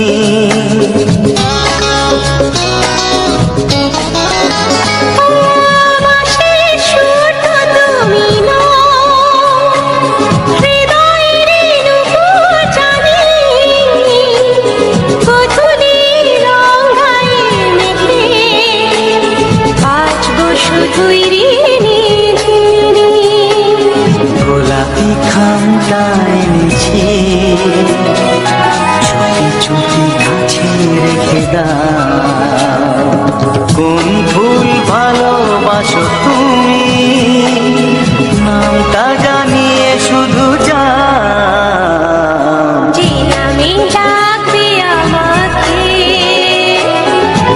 গোলাপি খামটা এনেছি, চুপি চুপি কাছে রেখে দাও। কোন ফুল ভালোবাসো তুমি, নামটা জানিয়ে শুধু যাও। যে নামে ডাকবে আমাকে,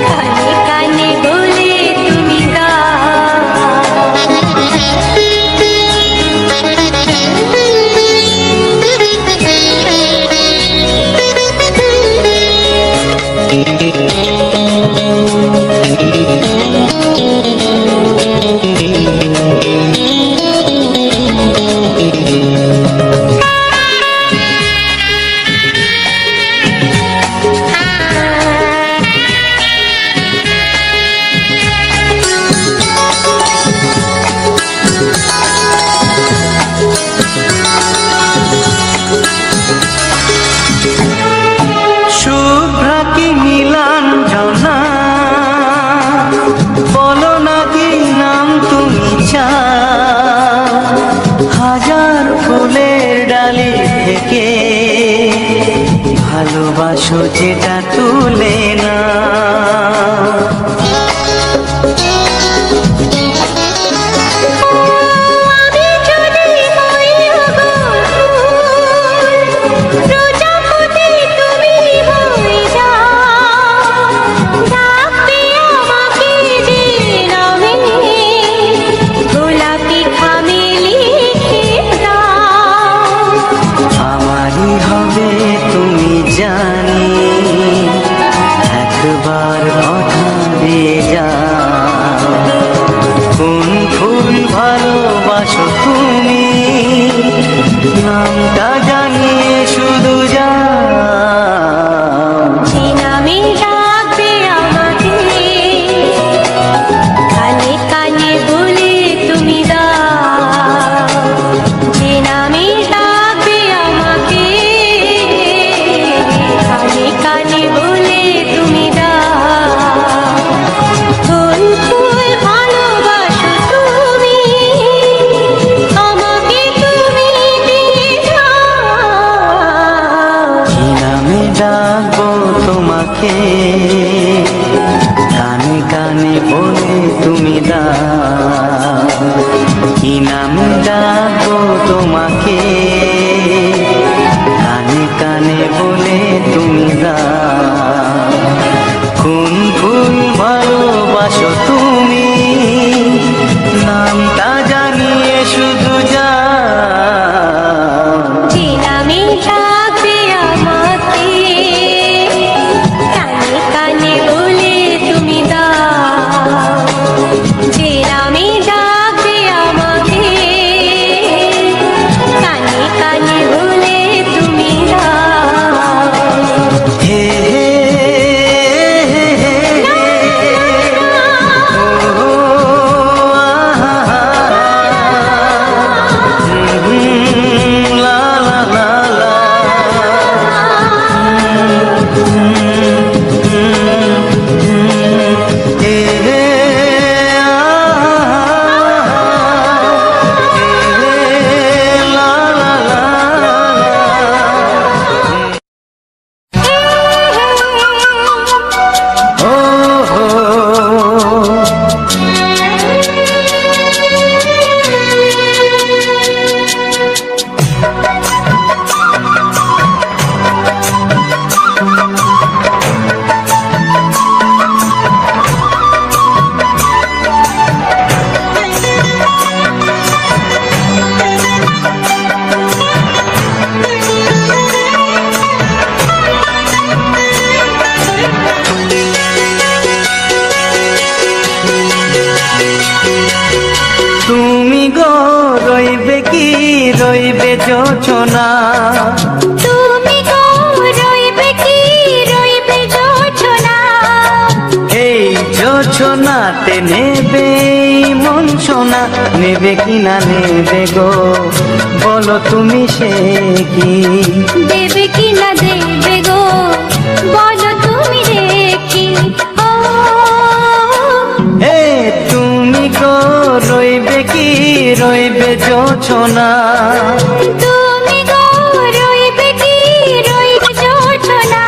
কানে কানে বলে তুমি দাও। নাকি নাম তুমি চাও, হাজার ফুলের ডালি থেকে ভালোবাসো যেটা তুলে না। নামটা জানিয়ে শুধু যাও, যে নামে ডাকবে আমাকে কানে কানে বলে তুমি দাও, যে নামে ডাকবে আমাকে কানে কানে বলে তুমি দাও। কোন ফুল ভালোবাসো তুমি আমাকে তুমি দিয়ে যাও। কি নামে ডাকবো তোমাকে কানে কানে বলে তুমি দাও, কি নামে ডাকবো তোমাকে কানে কানে বলে তুমি দাও। কোন ফুল ভালোবাসো তুমি নামটা জানিয়ে শুধু যাও, যে নামে ডাকবে আমাকে কানে কানে বলে তুমি দাও, যে নামে ডাকবে আমাকে কানে কানে বলে তুমি দাও। হে হে হে হে ও আহা লা লা লা লা হে হে লা লা লা ও হো তুমি গো রইবে কি রইবে যোচনা, তুমি গো রইবে কি রইবে যোচনা, এই যোচনাতে নেবে মন সোনা, নেবে কি না নেবে গো বলো তুমি সে কি, দেবে কি না দেবে গো বলো তুমি দেখি। ও এ তুমি গো রইবে কি রইবে যোচনা, তুমি গো রইবে কি রইবে যোচনা।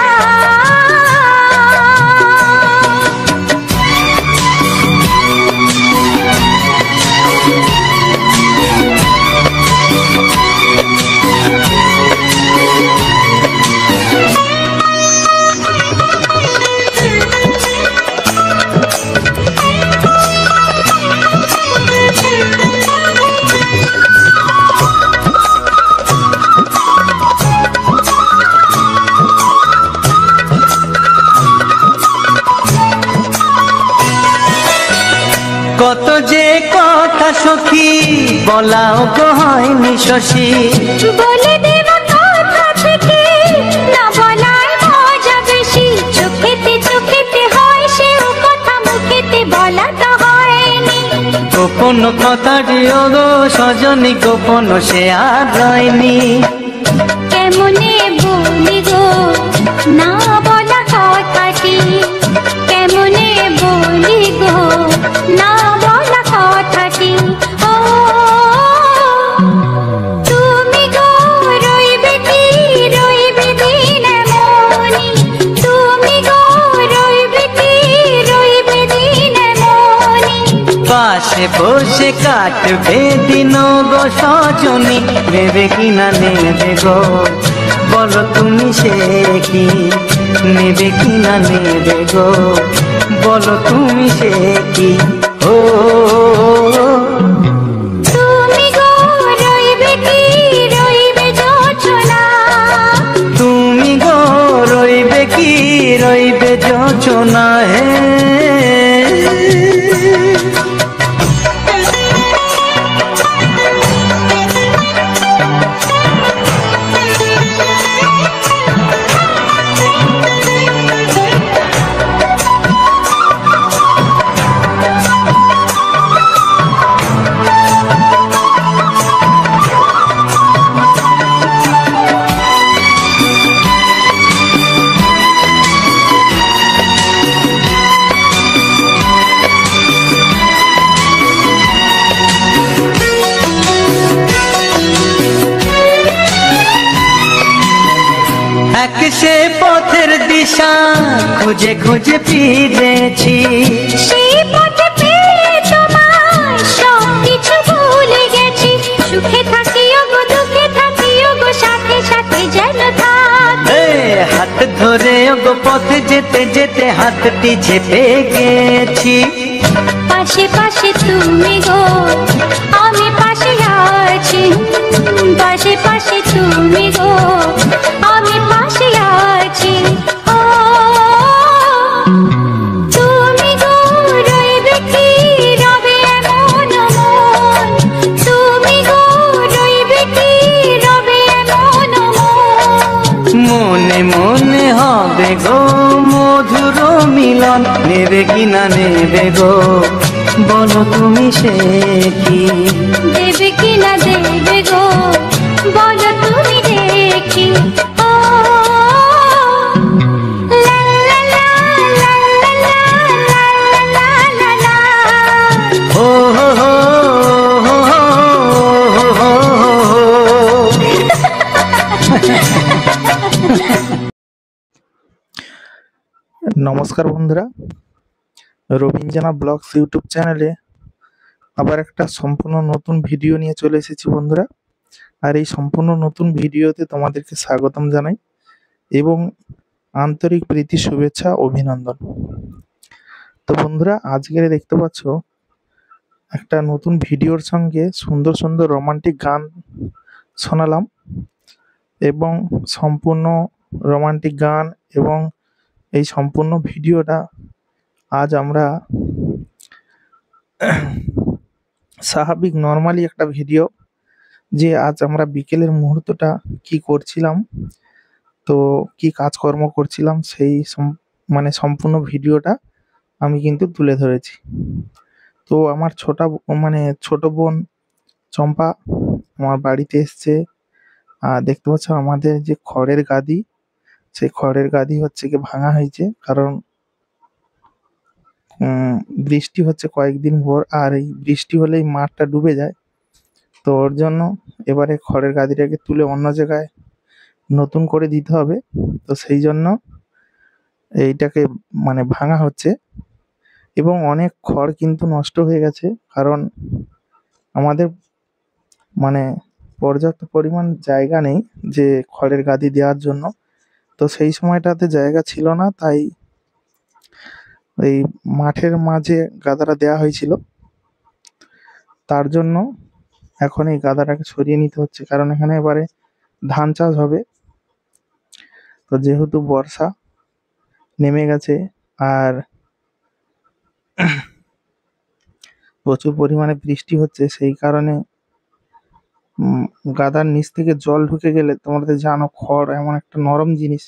কত যে কথা সখী বলাও গো হয়নি শশী, বলে দেব কথা থেকে না বলার মজা বেশি, চোখেতে চোখেতে হয় সেও কথা মুখেতে বলা তো হয়নি। গোপন কথাটি ও গো সজনী গোপন সে আর রয়নি, কেমনে বলি গো না বলা কথাটি, কেমনে বলি গো না বলা কথাটি। ও তুমি গো রইবে কি রইবে দিন মনি, তুমি গো রইবে কি রইবে দিন মনি। পাশে বসে কাটবে দিন গো সজনী, নেবে কিনা নেবে গো বলো তুমি সে কি, নেবে কিনা নেবে গো বলো তুমি সে কি। ও তুমি গো রইবে কি রইবে যোচনা, তুমি গো রইবে কি রইবে যোচনা হে। এক সে পথের দিশা খুঁজে খুঁজে ফিরেছি, সেই পথে পেয়ে তোমায় সব কিছু ভুলে গেছি। সুখে থাকিও গো দুঃখে থাকিও গো সাথে সাথে যেন থাক। হাত ধরে গো পথে যেতে যেতে হাতটি চেপে গেছি। পাশে পাশে তুমি গো আমি পাশে আছি, পাশে পাশে তুমি গো আমি পাশে আছি। ও তুমি গো রইবে কি রবে এমন মন, তুমি গো রইবে কি রবে এমন মন। মনে মনে হবে গো মধুর মিলন, নেবে কিনা নেবে গো বলো তুমি সে কি, দেবে কিনা দেবে গো বলো তুমি দেখি। ও লা লা লা লা লা লা লা লা লা। ও হো হো হো হো হো হো। নমস্কার বন্ধুরা, রবীন্দ্রনাথ ব্লগস ইউটিউব চ্যানেলে আবার একটা সম্পূর্ণ নতুন ভিডিও নিয়ে চলে এসেছি বন্ধুরা। আর এই সম্পূর্ণ নতুন ভিডিওতে তোমাদেরকে স্বাগতম জানাই এবং আন্তরিক প্রীতি শুভেচ্ছা অভিনন্দন। তো বন্ধুরা, আজকে দেখতে পাচ্ছ একটা নতুন ভিডিওর সঙ্গে সুন্দর সুন্দর রোমান্টিক গান শোনালাম এবং সম্পূর্ণ রোমান্টিক গান এবং এই সম্পূর্ণ ভিডিওটা আজ আমরা স্বাভাবিক নর্মালি একটা ভিডিও, যে আজ আমরা বিকেলের মুহূর্তটা কি করছিলাম, তো কি কাজকর্ম করছিলাম সেই মানে সম্পূর্ণ ভিডিওটা আমি কিন্তু তুলে ধরেছি। তো আমার ছোট বোন চম্পা আমার বাড়িতে এসছে। আর দেখতে পাচ্ছ আমাদের যে খড়ের গাদি, সেই খড়ের গাদি হচ্ছে কি ভাঙা হয়েছে, কারণ বৃষ্টি হচ্ছে কয়েকদিন ভোর, আর এই বৃষ্টি হলেই মাঠটা ডুবে যায়। তো ওর জন্য এবারে খড়ের গাদিটাকে তুলে অন্য জায়গায় নতুন করে দিতে হবে। তো সেই জন্য এইটাকে মানে ভাঙা হচ্ছে এবং অনেক খড় কিন্তু নষ্ট হয়ে গেছে, কারণ আমাদের মানে পর্যাপ্ত পরিমাণ জায়গা নেই যে খড়ের গাদি দেওয়ার জন্য। তো সেই সময়টাতে জায়গা ছিল না, তাই এই মাঠের মাঝে গাদাটা দেওয়া হয়েছিল। তার জন্য এখন এই গাদাটাকে সরিয়ে নিতে হচ্ছে, কারণ এখানে এবারে ধান চাষ হবে। তো যেহেতু বর্ষা নেমে গেছে আর প্রচুর পরিমাণে বৃষ্টি হচ্ছে, সেই কারণে গাদার নিচ থেকে জল ঢুকে গেলে, তোমরা তো জানো খড় এমন একটা নরম জিনিস,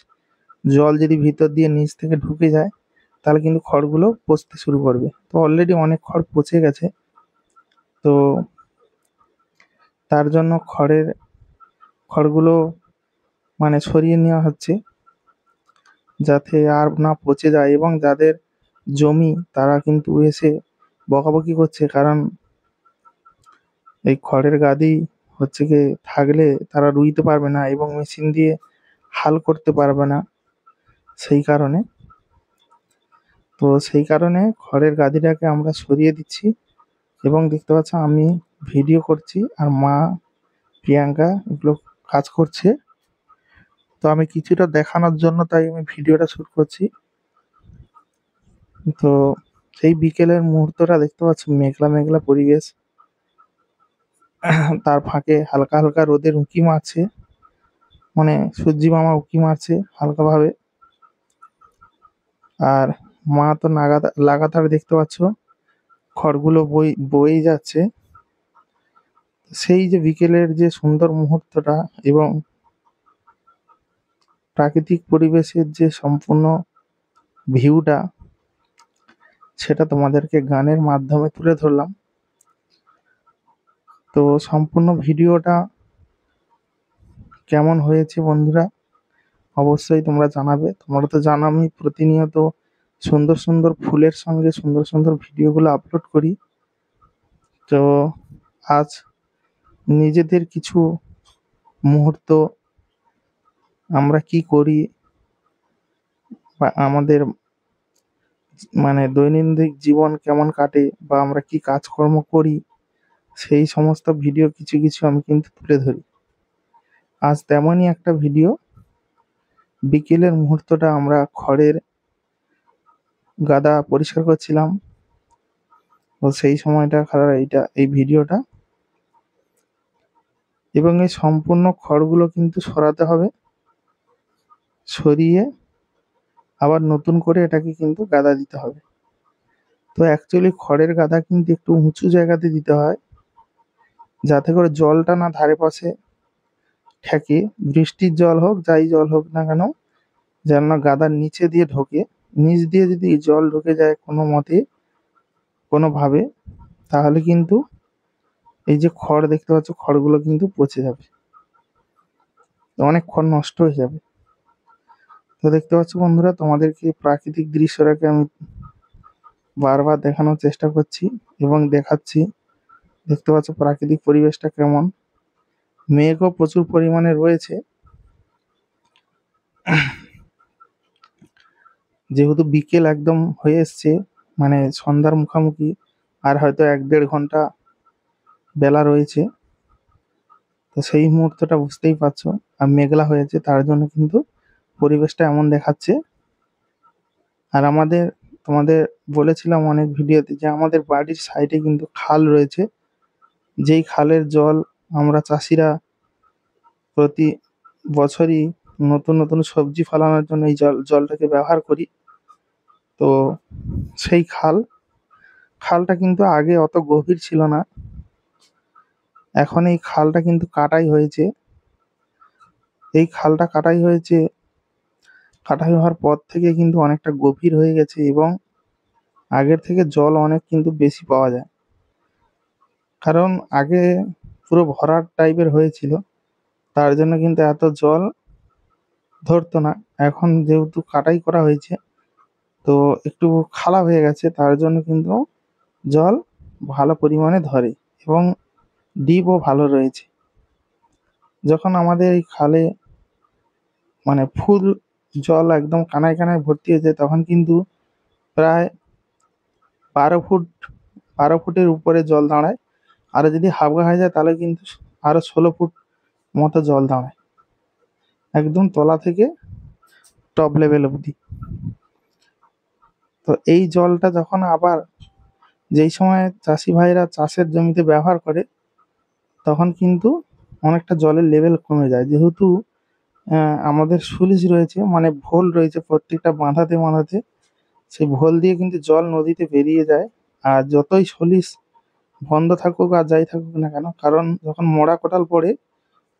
জল যদি ভিতর দিয়ে নিচ থেকে ঢুকে যায় তাহলে কিন্তু খড়গুলো পচতে শুরু করবে। তো অলরেডি অনেক খড় পচে গেছে, তো তার জন্য খড়গুলো মানে সরিয়ে নেওয়া হচ্ছে যাতে আর না পচে যায়, এবং যাদের জমি তারা কিন্তু এসে বকাবকি করছে, কারণ এই খড়ের গাদি হচ্ছে গিয়ে থাকলে তারা রুইতে পারবে না এবং মেশিন দিয়ে হাল করতে পারবে না। সেই কারণে সেই কারণে খড়ের গাদিটাকে আমরা সরিয়ে দিচ্ছি এবং দেখতে পাচ্ছ আমি ভিডিও করছি আর মা প্রিয়াঙ্কা এগুলো কাজ করছে। তো আমি কিছুটা দেখানোর জন্য তাই আমি ভিডিওটা শুট করছি। তো সেই বিকেলের মুহূর্তটা দেখতে পাচ্ছ, মেঘলা মেঘলা পরিবেশ, তার ফাঁকে হালকা হালকা রোদের উঁকি মারছে, মানে সূর্যি মামা উঁকি মারছে হালকাভাবে। আর মা তো লাগাতার দেখতে পাচ্ছ খড়গুলো বয়ে যাচ্ছে। সেই যে বিকেলের যে সুন্দর মুহূর্তটা এবং প্রাকৃতিক পরিবেশের যে সম্পূর্ণ ভিউটা, সেটা তোমাদেরকে গানের মাধ্যমে তুলে ধরলাম। তো সম্পূর্ণ ভিডিওটা কেমন হয়েছে বন্ধুরা অবশ্যই তোমরা জানাবে। তোমরা তো জানো আমি প্রতিনিয়ত সুন্দর সুন্দর ফুলের সঙ্গে সুন্দর সুন্দর ভিডিওগুলো আপলোড করি। তো আজ নিজেদের কিছু মুহূর্ত আমরা কি করি বা আমাদের মানে দৈনন্দিন জীবন কেমন কাটে বা আমরা কি কাজকর্ম করি, সেই সমস্ত ভিডিও কিছু কিছু আমি কিন্তু তুলে ধরি। আজ তেমনই একটা ভিডিও, বিকেলের মুহূর্তটা আমরা খড়ের গাদা পরিষ্কার করছিলাম, তো সেই সময়টা এই ভিডিওটা। এবং এই সম্পূর্ণ খড়গুলো কিন্তু সরাতে হবে, সরিয়ে আবার নতুন করে এটাকে কিন্তু গাদা দিতে হবে। তো অ্যাকচুয়ালি খড়ের গাদা কিন্তু একটু উঁচু জায়গাতে দিতে হয়, যাতে করে জলটা না ধারে পাশে ঠেকে, বৃষ্টির জল হোক যাই জল হোক না কেন যেন না গাদার নিচে দিয়ে ঢোকে। নিচ দিয়ে যদি জল ঢুকে যায় কোনো মতে কোনোভাবে, তাহলে কিন্তু এই যে খড় দেখতে পাচ্ছ খড়গুলো কিন্তু পচে যাবে, অনেক খড় নষ্ট হয়ে যাবে। তো দেখতে পাচ্ছ বন্ধুরা, তোমাদেরকে প্রাকৃতিক দৃশ্যটাকে আমি বারবার দেখানোর চেষ্টা করছি এবং দেখাচ্ছি। দেখতে পাচ্ছ প্রাকৃতিক পরিবেশটা কেমন, মেঘও প্রচুর পরিমাণে রয়েছে। যেহেতু বিকেল একদম হয়ে এসছে, মানে সন্ধ্যার মুখামুখি, আর হয়তো 1-1.5 ঘন্টা বেলা রয়েছে, তো সেই মুহূর্তটা বুঝতেই পারছো। আর মেঘলা হয়েছে, তার জন্য কিন্তু পরিবেশটা এমন দেখাচ্ছে। আর তোমাদের বলেছিলাম অনেক ভিডিওতে যে আমাদের বাড়ির সাইডে কিন্তু খাল রয়েছে, যেই খালের জল আমরা চাষিরা প্রতি বছরই নতুন নতুন সবজি ফলানোর জন্য এই জলটাকে ব্যবহার করি। তো সেই খালটা কিন্তু আগে অত গভীর ছিল না, এখন এই খালটা কিন্তু কাটাই হয়েছে। এই খালটা কাটাই হওয়ার পর থেকে কিন্তু অনেকটা গভীর হয়ে গেছে এবং আগের থেকে জল অনেক কিন্তু বেশি পাওয়া যায়। কারণ আগে পুরো ভরাট টাইপের হয়েছিল, তার জন্য কিন্তু এত জল ধরতো না। এখন যেহেতু কাটাই করা হয়েছে, তো একটু খালা হয়ে গেছে, তার জন্য কিন্তু জল ভালো পরিমাণে ধরে এবং ডিপও ভালো রয়েছে। যখন আমাদের এই খালে মানে ফুল জল একদম কানায় কানায় ভর্তি হয়ে যায়, তখন কিন্তু প্রায় 12 ফুটের উপরে জল দাঁড়ায়। আর যদি হাবগা হয়ে যায় তাহলে কিন্তু আরো 16 ফুট মতো জল দাঁড়ায়, একদম তলা থেকে টপ লেভেল অবধি। তো এই জলটা যখন আবার যেই সময় চাষি ভাইরা চাষের জমিতে ব্যবহার করে, তখন কিন্তু অনেকটা জলের লেভেল কমে যায়। যেহেতু আমাদের সুলিশ রয়েছে, মানে ভোল রয়েছে প্রত্যেকটা বাঁধাতে, সেই ভোল দিয়ে কিন্তু জল নদীতে বেরিয়ে যায়। আর যতই সলিশ বন্ধ থাকুক আর যাই থাকুক না কেন, কারণ যখন মরা কোটাল পড়ে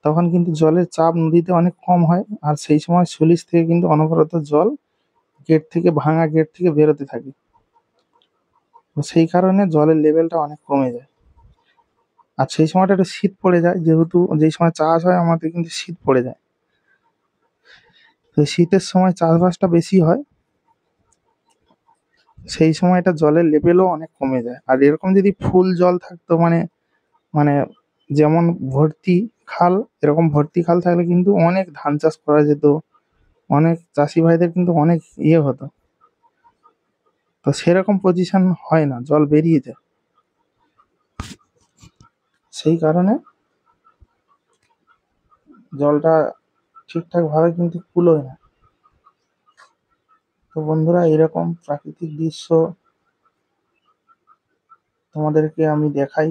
তখন কিন্তু জলের চাপ নদীতে অনেক কম হয়, আর সেই সময় সলিশ থেকে কিন্তু অনবরত জল ভাঙা গেট থেকে বেরোতে থাকে। তো সেই কারণে জলের লেভেলটা অনেক কমে যায়। আর সেই সময়টা একটু শীত পড়ে যায়, যেহেতু যেই সময় চাষ হয় আমাদের কিন্তু শীত পড়ে যায়, তো শীতের সময় চাষবাসটা বেশি হয়। সেই সময়টা জলের লেভেলও অনেক কমে যায়। আর এরকম যদি ফুল জল থাকতো মানে মানে যেমন ভর্তি খাল, এরকম ভর্তি খাল থাকলে কিন্তু অনেক ধান চাষ করা যেত, অনেক চাষি ভাইদের কিন্তু অনেক ইয়ে হতো। তো সেরকম পজিশন হয় না, জল বেরিয়ে যায়। সেই কারণে জলটা ঠিকঠাক ভাবে কিন্তু কুলোয় না। তো বন্ধুরা, এরকম প্রাকৃতিক দৃশ্য তোমাদেরকে আমি দেখাই,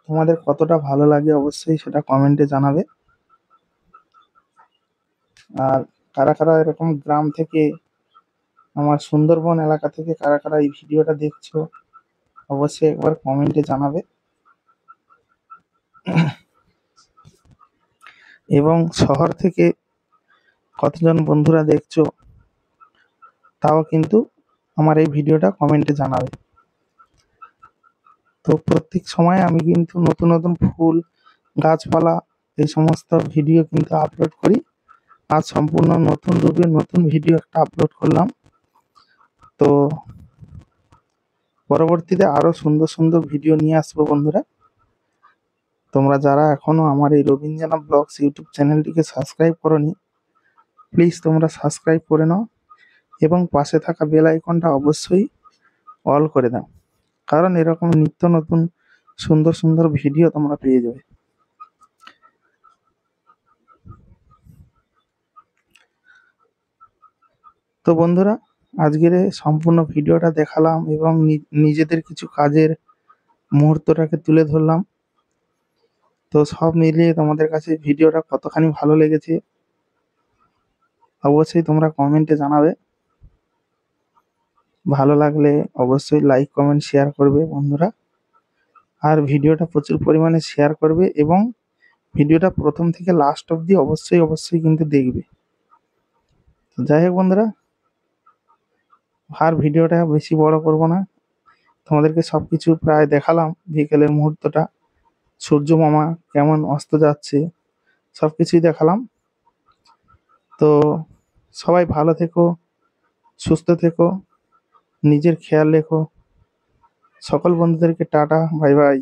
তোমাদের কতটা ভালো লাগে অবশ্যই সেটা কমেন্টে জানাবে। আর কারা কারা এরকম গ্রাম থেকে, আমার সুন্দরবন এলাকা থেকে কারা কারা এই ভিডিওটা দেখছো অবশ্যই একবার কমেন্টে জানাবে। এবং শহর থেকে কতজন বন্ধুরা দেখছো তাও কিন্তু আমার এই ভিডিওটা কমেন্টে জানাবে। তো প্রত্যেক সময় আমি কিন্তু নতুন নতুন ফুল, গাছপালা এই সমস্ত ভিডিও কিন্তু আপলোড করি। আজ সম্পূর্ণ নতুন রূপে নতুন ভিডিও একটা আপলোড করলাম। তো পরবর্তীতে আরো সুন্দর সুন্দর ভিডিও নিয়ে আসবো বন্ধুরা। তোমরা যারা এখনো আমার এই রবীন্দ্রনাথ ব্লগস ইউটিউব চ্যানেলটিকে সাবস্ক্রাইব করোনি, প্লিজ তোমরা সাবস্ক্রাইব করে নাও এবং পাশে থাকা বেল আইকনটা অবশ্যই অল করে দাও, কারণ এরকম নিত্য নতুন সুন্দর সুন্দর ভিডিও তোমরা পেয়ে যাবে। তো বন্ধুরা, আজকের এই সম্পূর্ণ ভিডিওটা দেখালাম এবং নিজেদের কিছু কাজের মুহূর্তটাকে তুলে ধরলাম। তো সব মিলিয়ে তোমাদের কাছে ভিডিওটা কতখানি ভালো লেগেছে অবশ্যই তোমরা কমেন্টে জানাবে। ভালো লাগলে অবশ্যই লাইক কমেন্ট শেয়ার করবে বন্ধুরা। আর ভিডিওটা প্রচুর পরিমাণে শেয়ার করবে এবং ভিডিওটা প্রথম থেকে লাস্ট অবধি অবশ্যই অবশ্যই কিন্তু দেখবে। তো যাই হোক বন্ধুরা, আর ভিডিওটা বেশি বড় করব না, তোমাদেরকে সব কিছু প্রায় দেখালাম। বিকেলের মুহূর্তটা, সূর্য মামা কেমন অস্ত যাচ্ছে, সব কিছুই দেখালাম। তো সবাই ভালো থেকো, সুস্থ থেকো, নিজের খেয়াল রেখো। সকল বন্ধুদেরকে টাটা, বাই বাই।